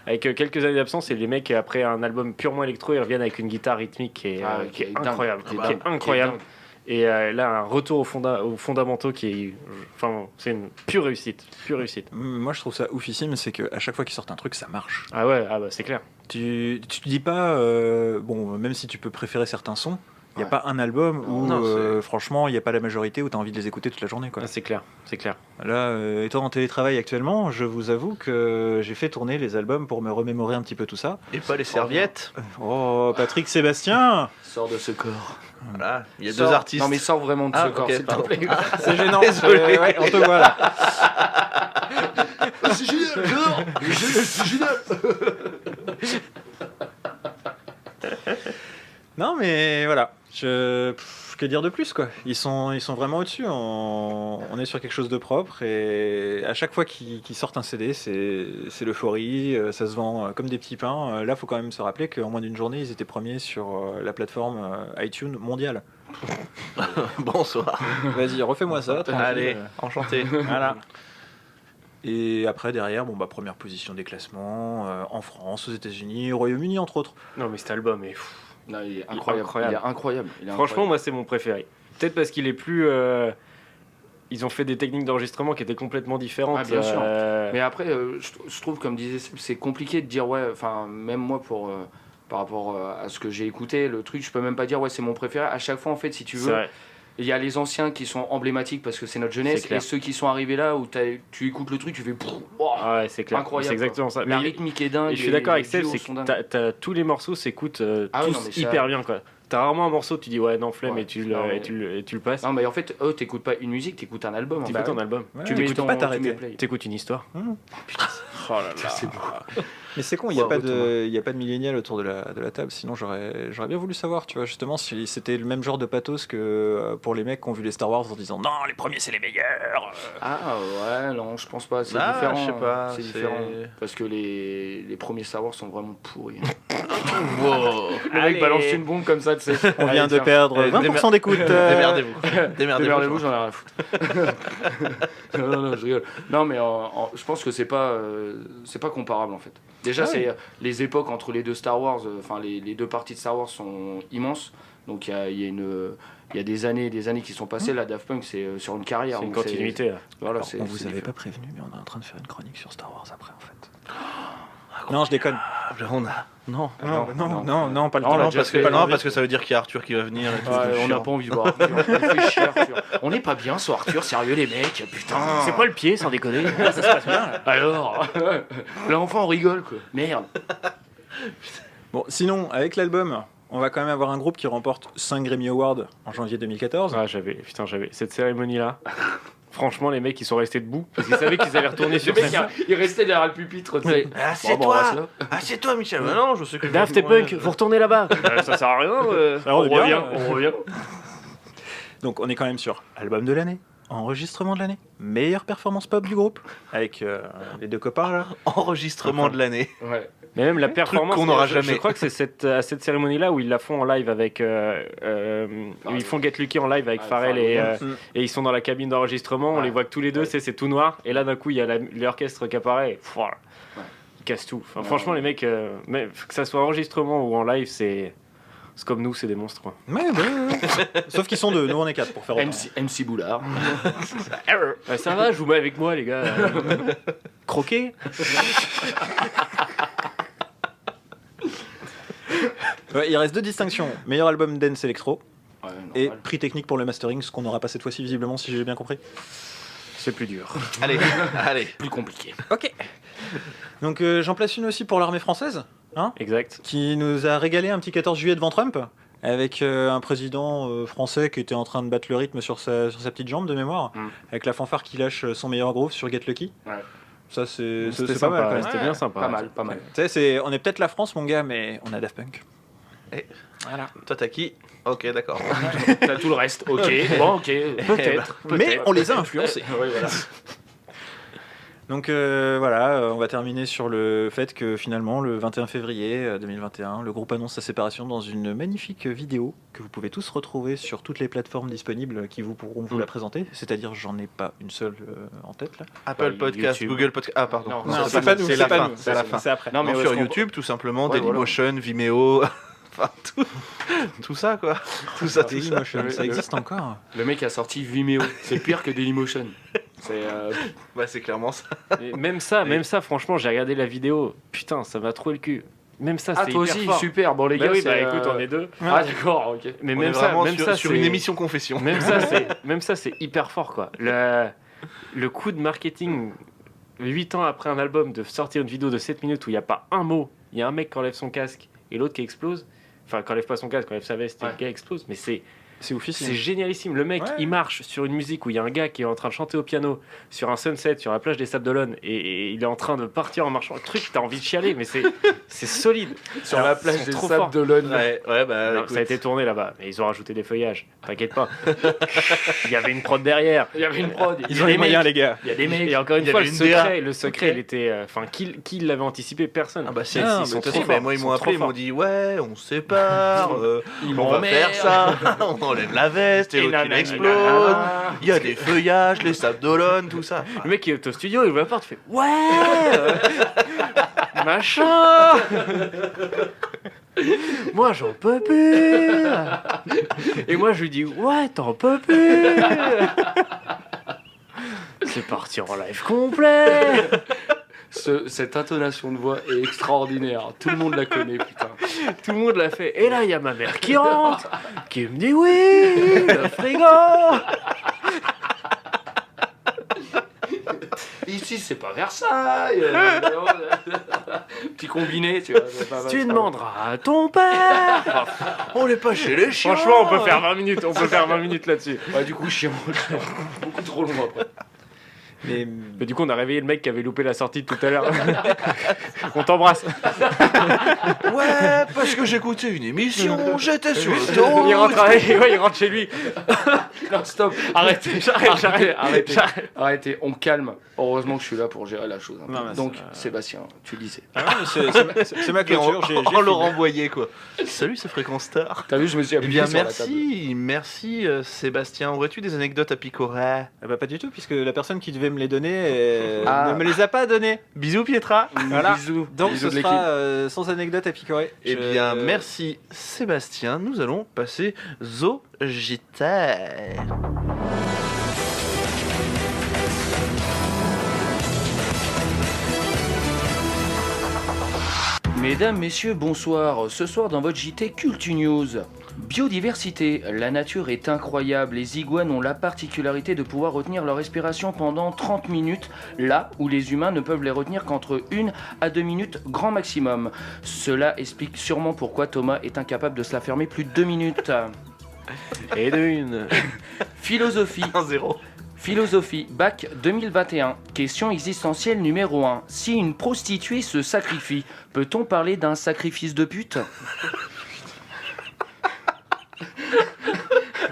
avec quelques années d'absence, et les mecs, après un album purement électro, ils reviennent avec une guitare rythmique qui est dingue, incroyable. qui est Qui est dingue, incroyable. qui est dingue. Et là, un retour aux fondamentaux qui est. Enfin, c'est une pure réussite. Pure réussite. Moi je trouve ça oufissime, c'est qu'à chaque fois qu'ils sortent un truc, ça marche. Ah ouais, ah bah c'est clair. Tu te dis pas, bon, même si tu peux préférer certains sons, il n'y a Ouais. pas un album où Non, franchement il n'y a pas la majorité où tu as envie de les écouter toute la journée. Quoi. Ah, c'est clair, c'est clair. Là, étant en télétravail actuellement, je vous avoue que j'ai fait tourner les albums pour me remémorer un petit peu tout ça. Et pas les serviettes. Oh, Patrick Sébastien, Sors de ce corps. Voilà, il y a Sors- deux artistes. Non, mais sors vraiment de Ah, ce corps, ok, s'il te pardon. plaît. c'est gênant. Désolé. Ouais, on te voit là. C'est génial, j'adore. C'est génial. Non, mais voilà. Que dire de plus quoi. Ils sont vraiment au-dessus. On est sur quelque chose de propre et à chaque fois qu'ils sortent un CD, c'est l'euphorie. Ça se vend comme des petits pains. Là, faut quand même se rappeler qu'en moins d'une journée, ils étaient premiers sur la plateforme iTunes mondiale. Bonsoir. Vas-y, refais-moi ça. tranquille. Allez, enchanté. Voilà. Et après, derrière, bon, bah, première position des classements en France, aux États-Unis, au Royaume-Uni, entre autres. Non, mais cet album est fou. Non, il est Il est incroyable. incroyable. Il est incroyable. Il est Franchement, incroyable. moi, c'est mon préféré. Peut-être parce qu'il est plus. Ils ont fait des techniques d'enregistrement qui étaient complètement différentes. Ah, bien sûr. Euh, Mais après, je trouve, comme disait Seb, c'est compliqué de dire, ouais, enfin, même moi, par rapport à ce que j'ai écouté, le truc, je peux même pas dire, ouais, c'est mon préféré. À chaque fois, en fait, si tu c'est veux, vrai. il y a les anciens qui sont emblématiques parce que c'est notre C'est jeunesse, clair. et ceux qui sont arrivés là où tu écoutes le truc, tu fais, pff, wow, Ah ouais, c'est clair. incroyable, C'est exactement ça. la Mais rythmique est dingue. et je suis les- d'accord avec les Seb, duos c'est sont que dingues. tous les morceaux s'écoutent Ah oui, tous non, mais ça- hyper bien, quoi. T'as rarement un morceau, tu dis ouais, non, flemme, Ouais, et tu non, mais- le passes. Non, mais en fait, t'écoutes pas une musique, t'écoutes un album. T'écoutes Bah, un album. Ouais, tu tu mets peux ton- pas tu t'arrêter. mets play. T'écoutes une histoire. Oh là là. Mais c'est con, il n'y a, Bravo, pas de millénial autour de la table, sinon j'aurais bien voulu savoir, tu vois, justement, si c'était le même genre de pathos que pour les mecs qui ont vu les Star Wars en disant non, les premiers c'est les meilleurs. Ah ouais, non, je pense pas, c'est Ah, différent. je sais pas, C'est c'est- différent. Parce que les premiers Star Wars sont vraiment pourris. Wow. Le mec balance une bombe comme ça, tu sais. On vient Allez, de tiens. perdre 20% d'écoute. Démerdez-vous. Démerdez-vous, j'en ai rien à foutre. non, je rigole. Non, mais je pense que c'est pas comparable en fait. Déjà, Ah oui. c'est les époques entre les deux Star Wars, enfin les deux parties de Star Wars sont immenses. Donc il y a des années qui sont passées. La Daft Punk, c'est sur une carrière. C'est une donc continuité. Là. Voilà, Alors, c'est, on vous c'est avait différent. pas prévenu, mais on est en train de faire une chronique sur Star Wars après en fait. Non, je déconne. On a. Non. Non, pas le Non, on temps. l'a Non, déjà parce que, fait. non, parce que ça veut dire qu'il y a Arthur qui va venir. Et tout, Ouais, c'est on n'a chiant. pas envie de voir Arthur. On fait chier, Arthur. On n'est pas bien sur Arthur, sérieux les mecs, putain. C'est pas le pied, sans déconner. Ça se passe bien là. Alors là enfin on rigole quoi. Merde. Bon, sinon, avec l'album, on va quand même avoir un groupe qui remporte 5 Grammy Awards en janvier 2014. Ah, j'avais cette cérémonie-là. Franchement, les mecs, ils sont restés debout parce qu'ils savaient qu'ils allaient retourner Le sur mec scène. il restait derrière le pupitre, tu sais. Ah, c'est Bon, bah, on reste toi. là. Ah, c'est toi, Michel. Ah non, je sais que. Daft et Punk, vous retournez là-bas. Ça sert à rien. Alors, on est bien. on revient. Donc on est quand même sur album de l'année, enregistrement de l'année, meilleure performance pop du groupe, avec les deux copains là. Enregistrement de l'année. Ouais. Mais même la performance, qu'on n'aura je jamais. crois que c'est à cette cérémonie-là où ils la font en live avec. Où ils font Get Lucky en live avec Ah, Pharrell Pharrell, et ils sont dans la cabine d'enregistrement. On Ouais. les voit que tous les deux, Ouais. c'est tout noir. Et là, d'un coup, il y a l'orchestre qui apparaît. Et, voilà. Ouais. Ils cassent tout. Enfin, Ouais. franchement, les mecs, que ça soit enregistrement ou en live, c'est C'est comme nous, c'est des monstres. Quoi. Ouais. Sauf qu'ils sont 2, nous on est 4 pour faire autant. MC Boulard. Ça va, je vous mets avec moi, les gars. Croquer. Ouais, il reste 2 distinctions. Meilleur album dance électro Ouais, et normal. prix technique pour le mastering, ce qu'on n'aura pas cette fois-ci visiblement si j'ai bien compris. C'est plus dur. Allez, allez. Plus compliqué. Ok. Donc j'en place une aussi pour l'armée française, Exact. qui nous a régalé un petit 14 juillet devant Trump, avec un président français qui était en train de battre le rythme sur sa petite jambe de mémoire, avec la fanfare qui lâche son meilleur groove sur Get Lucky. Ouais. Ça c'est C'était pas mal sympa, quand même. C'était bien sympa. Pas mal, pas mal. Tu sais, on est peut-être la France mon gars, mais on a Daft Punk. Voilà. Toi, t'as qui? Ok, d'accord. T'as tout le reste. Ok. Bon, ok. Peut-être. Mais on les a influencés. Ouais, voilà. Donc voilà, on va terminer sur le fait que finalement, le 21 février 2021, le groupe annonce sa séparation dans une magnifique vidéo que vous pouvez tous retrouver sur toutes les plateformes disponibles qui vous pourront vous la présenter. C'est-à-dire, j'en ai pas une seule en tête là. Apple Ouais, Podcast, YouTube. Google Podcast. Ah, pardon. Non, c'est pas nous, c'est la pas fin. nous, C'est la fin. C'est après. Non, mais Non, ouais, sur je comprends. YouTube, tout simplement, Ouais, Dailymotion, Vimeo, enfin tout ça quoi. Tout ça, tout ça. Dailymotion, ça existe encore. Le mec a sorti Vimeo. C'est pire que Dailymotion. C'est. Bah, c'est clairement ça. Et même ça, franchement, j'ai regardé la vidéo. Putain, ça m'a troué le cul. Même ça, Ah, c'est toi hyper aussi, fort. super. Bon, les Bah gars, oui, c'est, bah écoute, on est 2. Ah, d'accord, ok. Mais On même est ça, vraiment même sur, ça, sur c'est- une émission confession. Même ça, c'est hyper fort, quoi. Le coup de marketing, 8 ans après un album, de sortir une vidéo de 7 minutes où il n'y a pas un mot, il y a un mec qui enlève son casque et l'autre qui explose. Enfin, qui enlève pas son casque, qui enlève sa veste et Ouais. le gars explose. Mais c'est oufissime. génialissime. Le mec, Ouais. il marche sur une musique où il y a un gars qui est en train de chanter au piano sur un sunset, sur la plage des Sables d'Olonne, et il est en train de partir en marchant. Le truc, t'as envie de chialer, mais c'est solide. Sur Alors, la plage ils sont des trop Sables forts. d'Olonne. Ouais, bah. Non, écoute. ça a été tourné là-bas, mais ils ont rajouté des feuillages. T'inquiète pas. Il y avait une prod derrière. Il y avait une prod. Ils ont les moyens les gars. Il y a des mecs. Et encore une Il y fois, avait le une DA. secret, il était. Enfin, qui l'avait anticipé? Personne. Ah bah c'est Ah, ils mais sont t'as trop dit, forts. Moi ils ils m'ont sont appelé, trop ils m'ont forts. dit ouais on se sépare, Ils on va faire ça, on enlève la veste et Et l'autre il nanana. explose, il y a des feuillages, les sables d'Olonne, tout ça. Le mec qui est au studio, il ouvre la porte, il fait ouais, machin. Moi j'en peux plus. Et moi je lui dis ouais, t'en peux plus. C'est parti en live complet. Cette intonation de voix est extraordinaire. Tout le monde la connaît, putain. Tout le monde l'a fait. Et là, il y a ma mère qui rentre, qui me dit oui, le frigo. Ici, c'est pas Versailles. Petit combiné, tu vois. c'est pas- Tu ça- demanderas à ton père. On n'est pas chez les chiens. Franchement, on peut faire 20 minutes. On peut faire 20 minutes là-dessus. Ouais, du coup, chiant. Beaucoup trop long après. Mais Mais du coup, on a réveillé le mec qui avait loupé la sortie de tout à l'heure. On t'embrasse. Ouais, parce que j'écoutais une émission, j'étais sur le Il rentre, ouais, il rentre chez lui. Non, stop. Arrêtez, j'arrête. Arrêtez, on calme. Heureusement que je suis là pour gérer la chose. Non, mais Donc, c'est- Sébastien, tu disais. ah non, mais c'est ma Et on, culture. J'ai on filmé. le renvoyait quoi. Salut, c'est Fréquence Star. T'as vu, je me suis Eh appuyé bien sur la table. merci Sébastien. Aurais-tu des anecdotes à picorer? Ah bah pas du tout, puisque la personne qui devait me les donner Ah. ne me les a pas données. Bisous Pietra. Voilà. Bisous. Donc Bisous ce de sera sans anecdote à picorer. Eh bien, merci Sébastien. Nous allons passer au JT. Mesdames, messieurs, bonsoir. Ce soir dans votre JT Culture News. Biodiversité. La nature est incroyable. Les iguanes ont la particularité de pouvoir retenir leur respiration pendant 30 minutes, là où les humains ne peuvent les retenir qu'entre 1 à 2 minutes grand maximum. Cela explique sûrement pourquoi Thomas est incapable de se la fermer plus de 2 minutes. Et de une. Philosophie. 1-0. Philosophie, bac 2021. Question existentielle numéro 1. Si une prostituée se sacrifie, peut-on parler d'un sacrifice de pute ?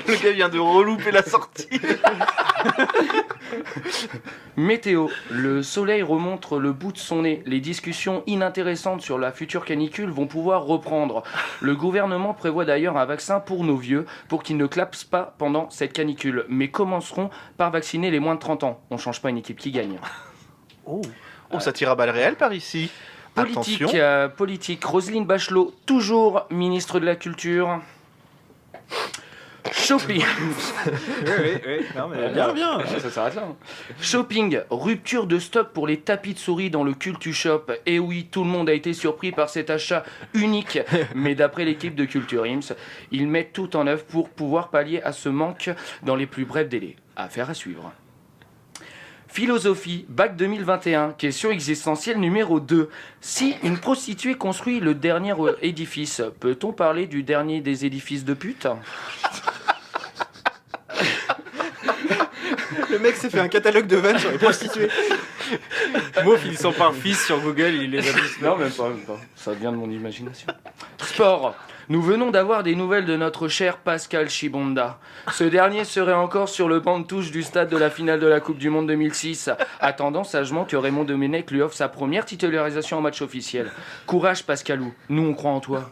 Le gars vient de relouper la sortie. Météo. Le soleil remontre le bout de son nez. Les discussions inintéressantes sur la future canicule vont pouvoir reprendre. Le gouvernement prévoit d'ailleurs un vaccin pour nos vieux, pour qu'ils ne clapsent pas pendant cette canicule. Mais commenceront par vacciner les moins de 30 ans. On change pas une équipe qui gagne. Oh, ça tire à balles réelles par ici. Politique, Attention. politique. Roselyne Bachelot, toujours ministre de la Culture. Shopping. Oui. Non, mais bien. Ça s'arrête là. Shopping, rupture de stock pour les tapis de souris dans le Cultu Shop. Et oui, tout le monde a été surpris par cet achat unique. Mais d'après l'équipe de Culture Ims, ils mettent tout en œuvre pour pouvoir pallier à ce manque dans les plus brefs délais. Affaire à suivre. Philosophie, bac 2021, question existentielle numéro 2. Si une prostituée construit le dernier édifice, peut-on parler du dernier des édifices de pute ? Le mec s'est fait un catalogue de vannes sur les prostituées. Mots finissant par fils sur Google, il les a mis. Non, même pas. Ça vient de mon imagination. Sport. Nous venons d'avoir des nouvelles de notre cher Pascal Chibonda. Ce dernier serait encore sur le banc de touche du stade de la finale de la Coupe du Monde 2006, attendant sagement que Raymond Domenech lui offre sa première titularisation en match officiel. Courage Pascalou, nous on croit en toi.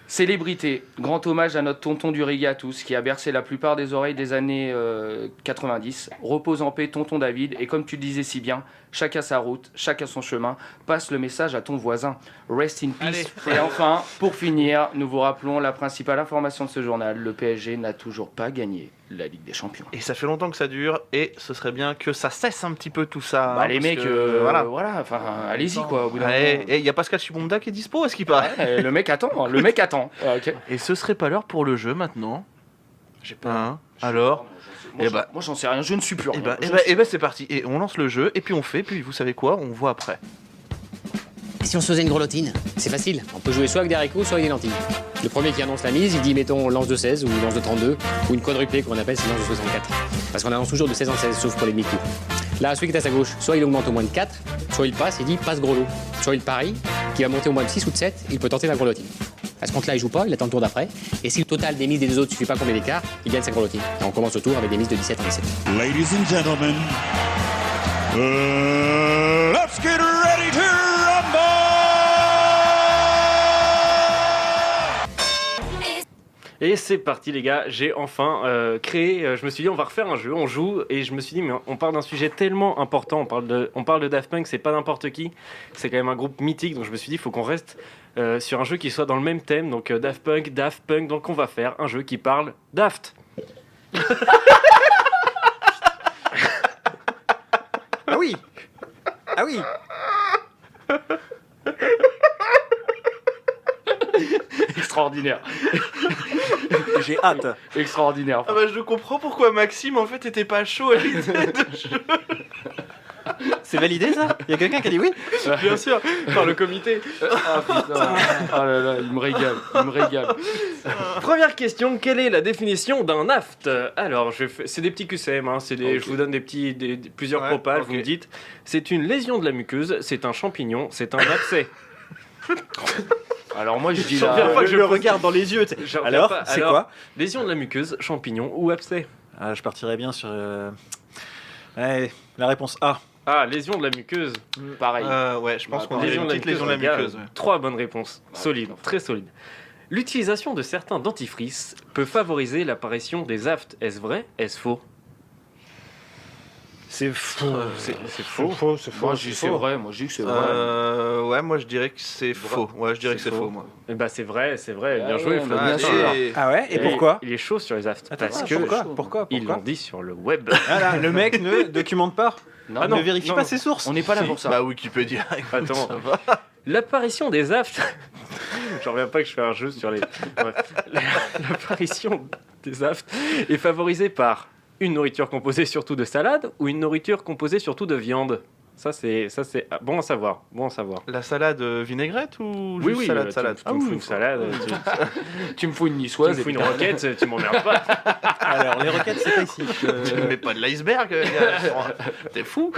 Célébrité, grand hommage à notre tonton du reggae à tous, qui a bercé la plupart des oreilles des années 90. Repose en paix, tonton David, et comme tu le disais si bien, chacun sa route, chacun son chemin. Passe le message à ton voisin. Rest in peace. Et enfin, pour finir, nous vous rappelons la principale information de ce journal. Le PSG n'a toujours pas gagné la Ligue des Champions. Et ça fait longtemps que ça dure, et ce serait bien que ça cesse un petit peu tout ça. Bah, les parce mecs, que, voilà, enfin, allez-y quoi, au bout d'un moment. Et il y a Pascal Chibonda qui est dispo, à ce qui paraît. Le mec attend, Ah, ok. Et ce serait pas l'heure pour le jeu maintenant. J'ai Hein alors Moi, Eh bah- moi j'en sais rien, je ne suis plus rien. Et bah c'est parti. Et on lance le jeu, et puis on fait, puis vous savez quoi, on voit après. Et si on se faisait une grelottine? C'est facile. On peut jouer soit avec des haricots, soit avec des lentilles. Le premier qui annonce la mise, il dit mettons lance de 16 ou lance de 32 ou une quadruplée qu'on appelle c'est lance de 64. Parce qu'on annonce toujours de 16 en 16, sauf pour les demi-coups. Là, celui qui est à sa gauche, soit il augmente au moins de 4, soit il passe, il dit passe gros lot. Soit il parie, qui va monter au moins de 6 ou de 7, il peut tenter la grelottine. À ce compte-là, il joue pas, il attend le tour d'après. Et si le total des mises des deux autres ne suffit pas combien d'écart, il gagne sa grelottine. Et on commence le tour avec des mises de 17 en 17. Ladies and gentlemen, let's get ready to rumble! Et c'est parti les gars, j'ai enfin créé, je me suis dit on va refaire un jeu, on joue, et je me suis dit mais on parle d'un sujet tellement important, on parle de Daft Punk, c'est pas n'importe qui, c'est quand même un groupe mythique, donc je me suis dit il faut qu'on reste sur un jeu qui soit dans le même thème, donc Daft Punk, donc on va faire un jeu qui parle Daft. Ah oui. Extraordinaire. J'ai hâte. Extraordinaire. Ah bah je comprends pourquoi Maxime en fait était pas chaud à l'idée de jeu. C'est validé ça? Il y a quelqu'un qui a dit oui? Bien sûr, par le comité. Ah putain. Ah là là, il me régale. Première question, quelle est la définition d'un aft? Alors, c'est des petits QCM, hein, je vous donne plusieurs Ouais, propales, ok. vous me dites. C'est une lésion de la muqueuse, c'est un champignon, c'est un abcès. Alors moi je dis J'en là. reviens pas que Je le regarde dans les yeux. Tu sais. J'en reviens Alors, pas. c'est Alors, quoi? Lésion de la muqueuse, champignon ou abcès? Je partirais bien sur ouais, la réponse A. Ah, lésion de la muqueuse. Pareil. Ouais, je pense Bah, qu'on a une petite lésion de la les gars, muqueuse. Ouais. 3 bonnes réponses, solide, très solide. L'utilisation de certains dentifrices peut favoriser l'apparition des aftes. Est-ce vrai? Est-ce faux? C'est faux. C'est faux. Moi je dis c'est vrai, c'est vrai. Ouais, moi je dirais que c'est faux. Ouais, je dirais que c'est faux, moi. Eh ben, c'est vrai, bien Ah joué, ouais, Flo. bah, bien Ah, sûr. et- Ah ouais? Et pourquoi? Il est chaud sur les aftes. Attends, Parce que pourquoi ils l'ont dit sur le web. Voilà, le mec ne documente pas. Non, Ne vérifie pas ses sources. on n'est pas là pour ça. Bah Wikipédia. Attends. Ça va. L'apparition des aftes. J'en reviens pas que je fais un jeu sur les. Bref. L'apparition des aftes est favorisée par une nourriture composée surtout de salade ou une nourriture composée surtout de viande. Ça c'est bon à savoir. La salade vinaigrette ou Oui, juste oui, salade, salade. Tu me fous une salade, Tu me fous une tu me niçoise. fous une roquette, tu m'emmerdes pas. Alors, les requêtes, c'est pas ici. Tu ne mets pas de l'iceberg, gars. T'es fou.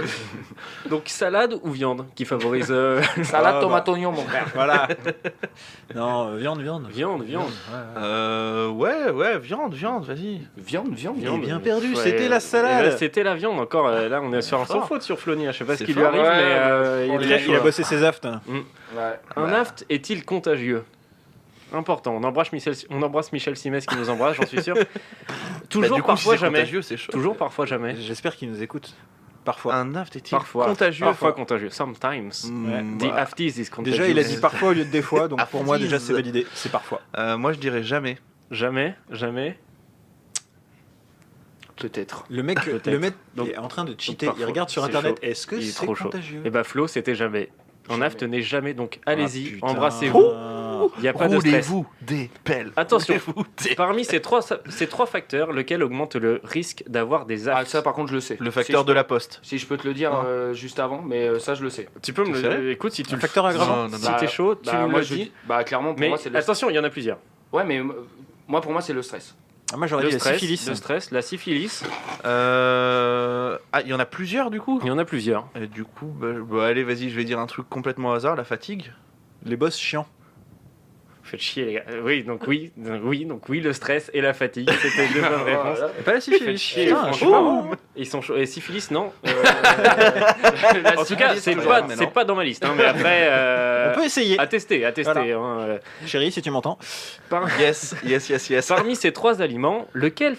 Donc salade ou viande qui favorise Salade, Ah, tomate, oignon, mon frère. Voilà. Non, viande. viande. Ouais, viande, vas-y. Viande. Il est bien perdu, Ouais. c'était la salade. Là, c'était la viande encore. Là, on est sur un sans fort. faute sur Flonia. Je sais pas ce C'est qui lui fort. arrive, mais Il a bossé ses aftes. un aft est-il contagieux? Important. On embrasse Michel Simès qui nous embrasse, j'en suis sûr. Toujours Bah, du coup, parfois si c'est jamais. contagieux, c'est chaud. Toujours parfois jamais. J'espère qu'il nous écoute. Parfois. Un aft est-il Parfois contagieux? Parfois contagieux. Sometimes. Hmm, The bah, afties is contagious. Déjà, il a dit parfois au lieu de des fois, donc pour moi, Aftis. déjà, c'est validé. C'est parfois. moi, je dirais jamais. Jamais. Peut-être. Le mec Donc- est en train de cheater. parfois, il regarde sur c'est internet. chaud. Est-ce que Il est c'est trop chaud. contagieux Et bah Flo, c'était jamais. En Jamais. aft n'est jamais, donc allez-y, putain. embrassez-vous. Il n'y a pas de stress. Roulez-vous des pelles. Attention. Roulez-vous des- Parmi ces trois facteurs, lequel augmente le risque d'avoir des Ah, aftes? ça par contre, je le sais. Le facteur si de la poste. Si je peux te le dire juste avant, mais ça, je le sais. Tu peux me T'es le sérieux écoute si tu Un le facteur aggravant. Non, non, si non. t'es chaud, tu me moi, le je dis. dis. Bah, clairement, pour Mais moi, c'est le attention, il y en a plusieurs. Ouais, mais moi, pour moi, c'est le stress. Ah, moi, j'aurais Le dit la stress, syphilis. le stress, la syphilis, Ah, il y en a plusieurs du coup. il y en a plusieurs. Et du coup, allez, vas-y, je vais dire un truc complètement au hasard, la fatigue. Les boss chiants. Faites chier les gars. Donc oui, le stress et la fatigue, c'était deux bonnes réponses. Voilà. Et pas la Faites syphilis. chier, Putain, franchement. Ils sont chauds. Et syphilis, non. En tout cas, c'est toujours, pas, mais c'est non. pas dans ma liste. Hein, mais après, On peut essayer. à tester. Hein. Chérie, si tu m'entends. Yes. Parmi ces trois aliments, lesquels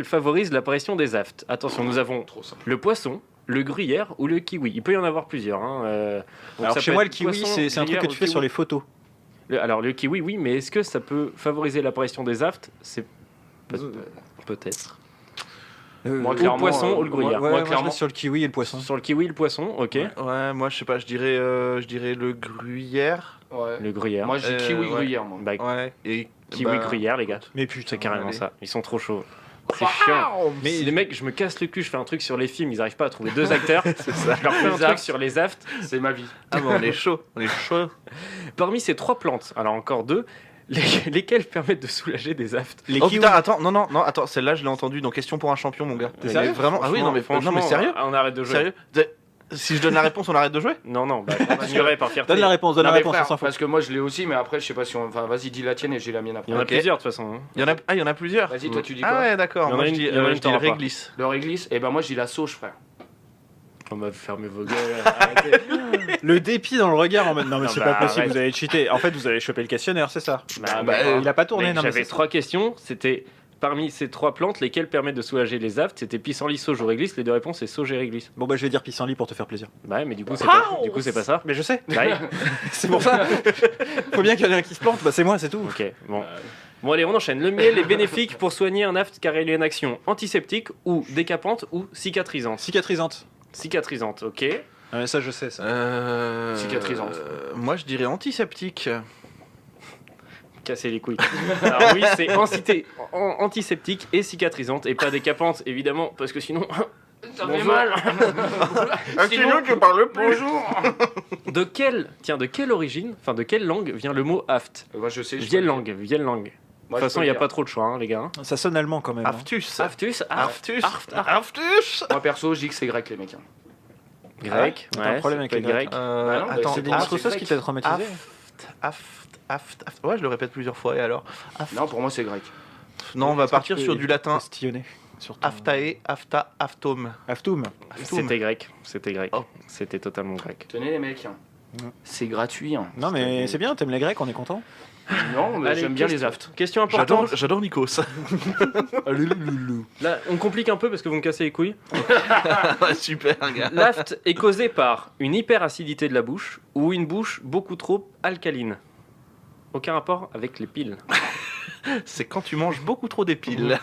favorisent l'apparition des aftes? Attention, nous avons le poisson, le gruyère ou le kiwi. Il peut y en avoir plusieurs. Hein. Donc Alors ça chez peut moi, être le kiwi, poisson, c'est un truc gruyère que ou tu fais kiwi. sur les photos. Alors le kiwi, oui, mais est-ce que ça peut favoriser l'apparition des aftes? C'est peut-être. Moi, Ou le clairement, poisson ou le gruyère. Moi, Moi, je clairement. reste sur le kiwi et le poisson. Sur le kiwi, le poisson, ok. Ouais, moi, je sais pas, je dirais le gruyère. Ouais. Le gruyère. Moi, je dis kiwi ouais. gruyère, moi. Bah, Ouais. Et kiwi, gruyère, les gars. Mais putain, C'est carrément allez. ça. Ils sont trop chauds. C'est chiant. Mais Si les mecs, je me casse le cul, je fais un truc sur les films, ils arrivent pas à trouver deux acteurs. Je leur fais un Les truc aftes. sur les aftes. C'est ma vie. Ah bon, on est chaud. Parmi ces trois plantes, alors encore deux, lesquelles permettent de soulager des aftes? les Oh kiwis. putain, attends, non, attends, celle-là, je l'ai entendue dans Question pour un champion, mon gars. T'es sérieux? Vraiment? Ah oui, non, mais franchement, sérieux? On arrête de jouer. Sérieux? Si je donne la réponse, on arrête de jouer? Non, bah, je continuerai par fierté. Donne la réponse, Non, mais on frère, s'en fout. parce que moi, je l'ai aussi, mais après, je sais pas si on. Enfin, vas-y, dis la tienne et j'ai la mienne après. Il y en a Ok. plusieurs de toute façon. Hein. Il y en a plusieurs. Vas-y, toi, tu dis Ah quoi ouais, d'accord. Il y en a Moi, je une- dis il y en a une, je dis t'auras le pas. réglisse. Le réglisse, et ben moi, je dis la sauge, frère. On va fermer vos gueules. Arrêtez. Le dépit dans le regard en mode non mais Non, c'est bah, pas possible, arrête. vous avez cheaté. En fait, vous avez chopé le questionnaire, c'est ça. Bah, Il a pas tourné, mais non mais j'avais c'est trois questions. C'était parmi ces trois plantes, lesquelles permettent de soulager les aftes? C'était pissenlit, sauge ou réglisse. Les deux réponses, c'est sauge et réglisse. Bon bah je vais dire pissenlit pour te faire plaisir. Bah, ouais, mais du coup, c'est pas ça. Mais je sais, Bah, ouais. c'est pour ça. Faut bien qu'il y en ait un qui se plante, bah c'est moi, c'est tout. Ok, bon. Bon, allez, on enchaîne. Le miel est bénéfique pour soigner un aft car il a une action antiseptique ou décapante ou cicatrisante. Cicatrisante. Cicatrisante, ok. Ah, mais ça je sais ça. Cicatrisante. Moi, je dirais antiseptique. Casser les couilles. Alors oui, c'est antiseptique et cicatrisante et pas décapante, évidemment, parce que sinon... Ça fait Bonjour. mal. Sinon, tu parles plus. Bonjour. De quelle origine, enfin de quelle langue vient le mot aft? Moi, je sais. Vieille langue. De toute façon, il n'y a pas trop de choix, hein, les gars. Ça sonne allemand quand même. hein. Aftus. Aftus, Aftus. Aftus. Moi, perso, je dis que c'est grec, les mecs. hein. grec. T'as un problème avec ça les peut être Grecs. Bah non, mais Attends, c'est des Aft- sauces qui t'a traumatisé. Aft. Ouais, je le répète plusieurs fois et alors. Non, pour moi, c'est grec. Non, on va partir sur du latin. Postillonner sur ton- Aftae, afta, aftum. Aftum. C'était grec. Oh. C'était totalement grec. Tenez, les mecs. C'est gratuit. hein. Non mais c'est bien, t'aimes les Grecs, on est content. Non, mais Allez, j'aime bien les question- aftes. Question importante. J'adore Nikos. Là, on complique un peu parce que vous me cassez les couilles. Super, gars. L'aft est causé par une hyperacidité de la bouche ou une bouche beaucoup trop alcaline. Aucun rapport avec les piles. C'est quand tu manges beaucoup trop d'épiles.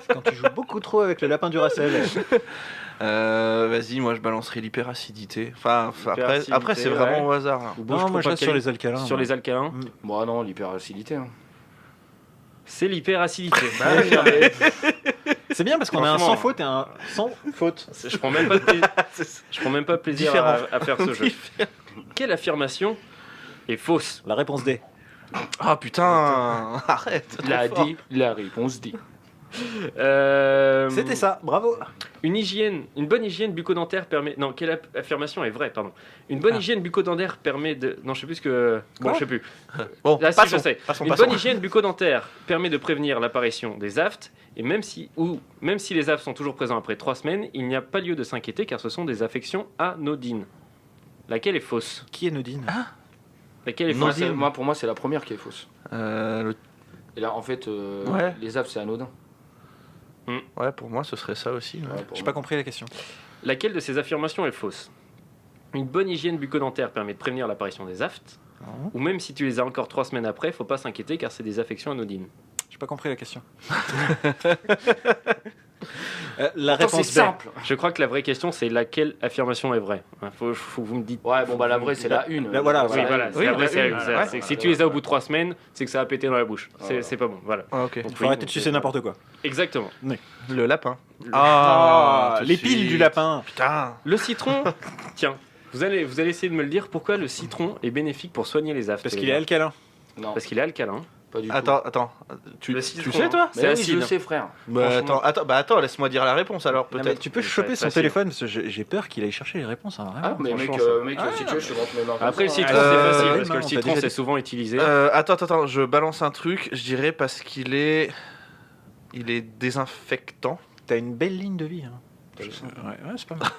C'est quand tu joues beaucoup trop avec le lapin du Racel. Vas-y, moi je balancerai l'hyperacidité. Enfin, Hyperacidité, après c'est vraiment au hasard. hein. Ou bouche Non, trop moi je reste sur alcaline. les alcalins. Sur les alcalins. Moi, non, l'hyperacidité. hein. C'est l'hyperacidité. C'est bien parce qu'on a un Franchement. sans faute et un sans faute. Je prends même pas de plaisir, je prends même pas de plaisir à faire ce jeu. Quelle affirmation est fausse? La réponse D. Ah putain, arrête. c'est trop La fort. D, la réponse D. C'était ça, bravo. Une bonne hygiène bucco-dentaire permet. Non, quelle affirmation est vraie, pardon. Une bonne hygiène bucco-dentaire permet de. Non, je sais plus ce que. Bon, Quoi je sais plus. Bon, Là, si, passons, je sais. passons, Une passons. bonne hygiène bucco-dentaire permet de prévenir l'apparition des aftes, et même si les aftes sont toujours présents après 3 semaines, il n'y a pas lieu de s'inquiéter car ce sont des affections anodines. Laquelle est fausse? Qui est Nodine Laquelle est Moi, fausse? pour moi, c'est la première qui est fausse. Le- Et là, en fait, Ouais. les aftes, c'est anodin. Ouais, pour moi, ce serait ça aussi. Ouais. Ouais, pour J'ai moi. pas compris la question. Laquelle de ces affirmations est fausse? Une bonne hygiène bucco-dentaire permet de prévenir l'apparition des aftes. Ou même si tu les as encore 3 semaines après, faut pas s'inquiéter car c'est des affections anodines. J'ai pas compris la question. La Attends, réponse c'est B. simple. Je crois que la vraie question c'est laquelle affirmation est vraie. Faut que vous me dites. Ouais, bon, bah la vraie, c'est la une. Là, voilà, Oui, voilà. Oui, la vraie, la c'est une, c'est- ouais. c'est que si tu les as au bout de 3 semaines, c'est que ça a pété dans la bouche. Voilà. C'est pas bon. Voilà. Ah, ok. Il faut arrêter de sucer n'importe quoi. Exactement. Le lapin. Ah, tout de les piles suite. du lapin. Putain. Le citron. Tiens, vous allez essayer de me le dire. Pourquoi le citron est bénéfique pour soigner les aftes? Parce les qu'il est gars alcalin. Non, Parce qu'il est alcalin. pas du tout. Attends. Tu Le tu citron, sais, toi Mais C'est oui, acide. je le sais, frère. Bah, attends, laisse-moi dire la réponse alors, Non, mais peut-être. tu peux Ça va choper être son facile. téléphone parce que j'ai peur qu'il aille chercher les réponses. Hein, Ah, vraiment. mais mec, franchement, si tu veux, je te montre mes mains. comme Après le ça, citron, hein. c'est facile ouais, parce que non, le on citron t'a déjà c'est dit. souvent utilisé. Attends, je balance un truc. Je dirais parce qu'il est. Il est désinfectant. T'as une belle ligne de vie. Hein. Ouais, c'est pas mal.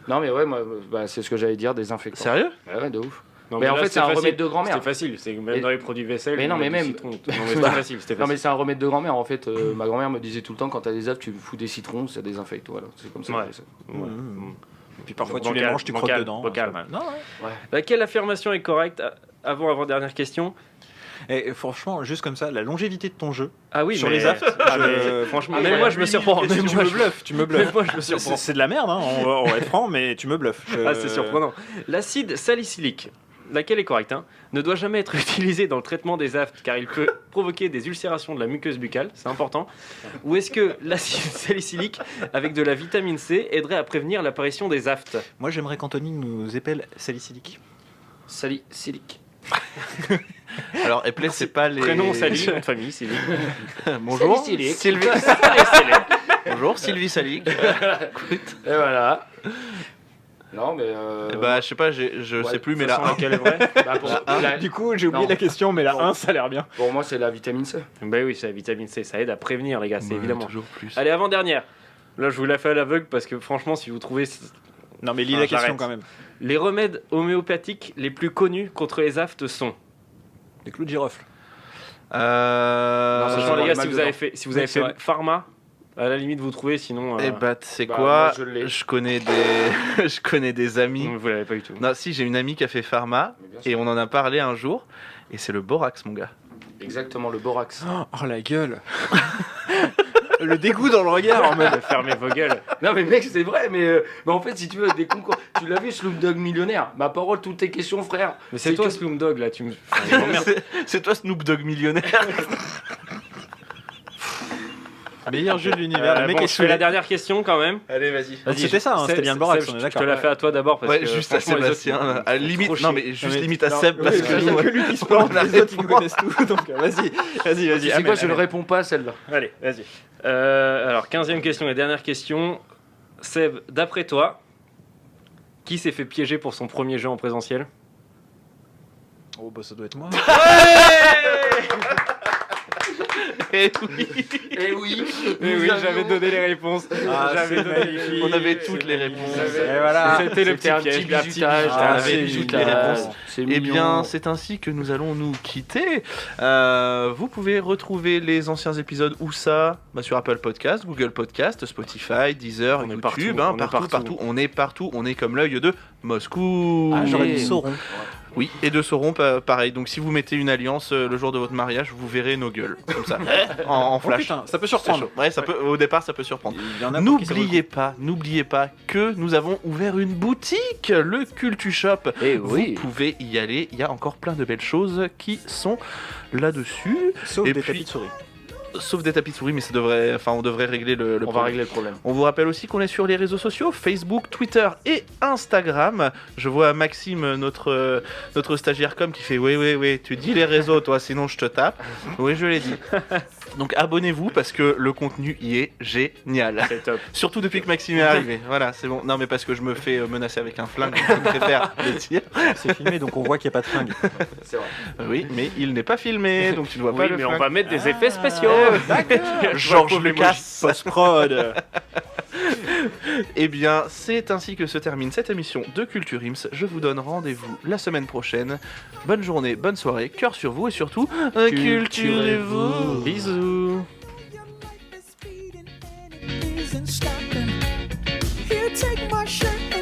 Non, mais ouais, moi, bah, c'est ce que j'allais dire, désinfectant. Sérieux? Ouais, de ouf. Non, mais en là, fait, c'était c'est un facile. remède de grand-mère. C'était facile, c'est même Et- dans les produits vaisselle. Mais non, il y a mais du même- citron. Non, mais c'était facile, c'était Non, mais facile. c'est un remède de grand-mère. En fait, ma grand-mère me disait tout le temps quand t'as des aftes, tu fous des citrons, ça désinfecte. Voilà, c'est comme ça. Ouais. que je fais ça. Ouais. Et puis parfois tu les Bancal, manges, tu crottes bancal, dedans. bancal. c'est pas mal. Non, ouais. Laquelle affirmation est correcte? Avant-dernière question. Et franchement, juste comme ça, la longévité de ton jeu Ah oui, sur mais- les aftes, Ah, mais franchement, même moi je me surprends. Même Tu moi, me je- bluffes, tu me même bluffes. moi je me surprends. C'est de la merde, hein, on va être franc, mais tu me bluffes. Ah, c'est surprenant. L'acide salicylique, laquelle est correcte, hein, ne doit jamais être utilisé dans le traitement des aftes car il peut provoquer des ulcérations de la muqueuse buccale, c'est important. Ou est-ce que l'acide salicylique avec de la vitamine C aiderait à prévenir l'apparition des aftes? Moi j'aimerais qu'Anthony nous épelle salicylique. Salicylique. Alors, Epley, c'est pas les. Prénom Sally, nom de famille Sally. Bonjour. Salicylique. Sylvie. Bonjour, Sylvie Salic. Et voilà. Non, mais. Bah, je sais pas, je sais plus, mais là. laquelle est vraie? bah, pour, Du coup, j'ai oublié Non. la question, mais la Bon. 1, ça a l'air bien. pour moi, c'est la vitamine C. Bah oui, c'est la vitamine C, ça aide à prévenir les gars, c'est évidemment. Toujours plus. Allez, avant-dernière. Là, je vous la fais à l'aveugle parce que franchement, si vous trouvez Non, mais lis Ah, la question j'arrête. quand même. les remèdes homéopathiques les plus connus contre les aftes sont. Des clous de girofle. Non, Franchement, c'est les les gars, mal si vous dedans. avez fait, si vous Oui, avez c'est fait vrai. pharma, à la limite vous trouvez, sinon. Eh bah, tu sais bah, quoi moi, je l'ai. Je connais des. Je connais des amis. vous l'avez pas du tout. Non, si, j'ai une amie qui a fait pharma Mais bien sûr. et on en a parlé un jour. Et c'est le borax, mon gars. Exactement, le borax. Oh la gueule. Le dégoût dans le regard en mode. Fermez vos gueules. Non, mais mec, c'est vrai, mais en fait, si tu veux, des concours. Tu l'as vu, Snoop Dogg millionnaire. Ma parole, toutes tes questions, frère. Mais c'est toi, que- Snoop Dogg, là, tu me. Enfin, je m'emmerde. C'est toi, Snoop Dogg millionnaire. Meilleur jeu de l'univers. Le mec bon, est je fais la saoulé. dernière question quand même. Allez, vas-y. Donc, c'était ça, hein, c'était bien le borax, on est Je d'accord. te la fais à toi d'abord parce Ouais, que. juste à franchement, les autres, Sébastien. À ils- limite, trop non, chier. mais juste mais- limite à non, Seb parce oui, que il y a nous, que lui qui se plante, on a les autres ils répondu. connaissent tout. Donc vas-y, vas-y. C'est quoi, je ne réponds pas à celle-là. Allez, vas-y. Alors, 15e question et dernière question. Seb, d'après toi, qui s'est fait piéger pour son premier jeu en présentiel? Oh bah ça doit être moi. Eh oui. Eh oui. Eh oui, j'avais donné les réponses. Ah, J'avais c'est donné les magnifique. On avait toutes les réponses. Et voilà. C'était le petit un piège, petit la petite bizutage. bizutage. Ah, c'est c'est mignon. toutes les réponses. C'est Eh mignon. bien, c'est ainsi que nous allons nous quitter. Vous pouvez retrouver les anciens épisodes où ça sur Apple Podcast, Google Podcast, Spotify, Deezer, On est YouTube, partout, hein, on est partout, partout. on est partout, on est comme l'œil de Moscou. Ah, j'aurais Et- dit Sauron. Oui, et de Sauron, pareil. Donc si vous mettez une alliance le jour de votre mariage, vous verrez nos gueules, comme ça, en Oh flash. putain, ça peut C'est surprendre. chaud. Ouais, ça peut, au départ, ça peut surprendre. Il y en a pour qui ça vaut le N'oubliez pas que nous avons ouvert une boutique, le Cultu Shop. Eh Vous oui. pouvez y aller, il y a encore plein de belles choses qui sont là-dessus, coup. Sauf Et des puis- tapis de souris. sauf des tapis de souris, mais on devrait régler le On va problème. régler le problème. On vous rappelle aussi qu'on est sur les réseaux sociaux, Facebook, Twitter et Instagram. Je vois Maxime, notre stagiaire com, qui fait oui, tu dis les réseaux, toi, sinon je te tape. Oui, je l'ai dit. Donc abonnez-vous parce que le contenu y est génial. C'est top. Surtout depuis que Maxime est arrivé. Voilà, c'est bon. Non, mais parce que je me fais menacer avec un flingue, je préfère le dire. C'est filmé donc on voit qu'il n'y a pas de fringue. C'est vrai. Oui, mais il n'est pas filmé, donc tu ne vois pas Oui, le mais on flingue. va mettre des effets spéciaux. Georges Lucas. Post-prod. Eh bien, c'est ainsi que se termine cette émission de Culture Ims. Je vous donne rendez-vous la semaine prochaine. Bonne journée, bonne soirée, cœur sur vous et surtout, culturez-vous. Bisous. Your beat is beating ain't stopping. Here, take my shirt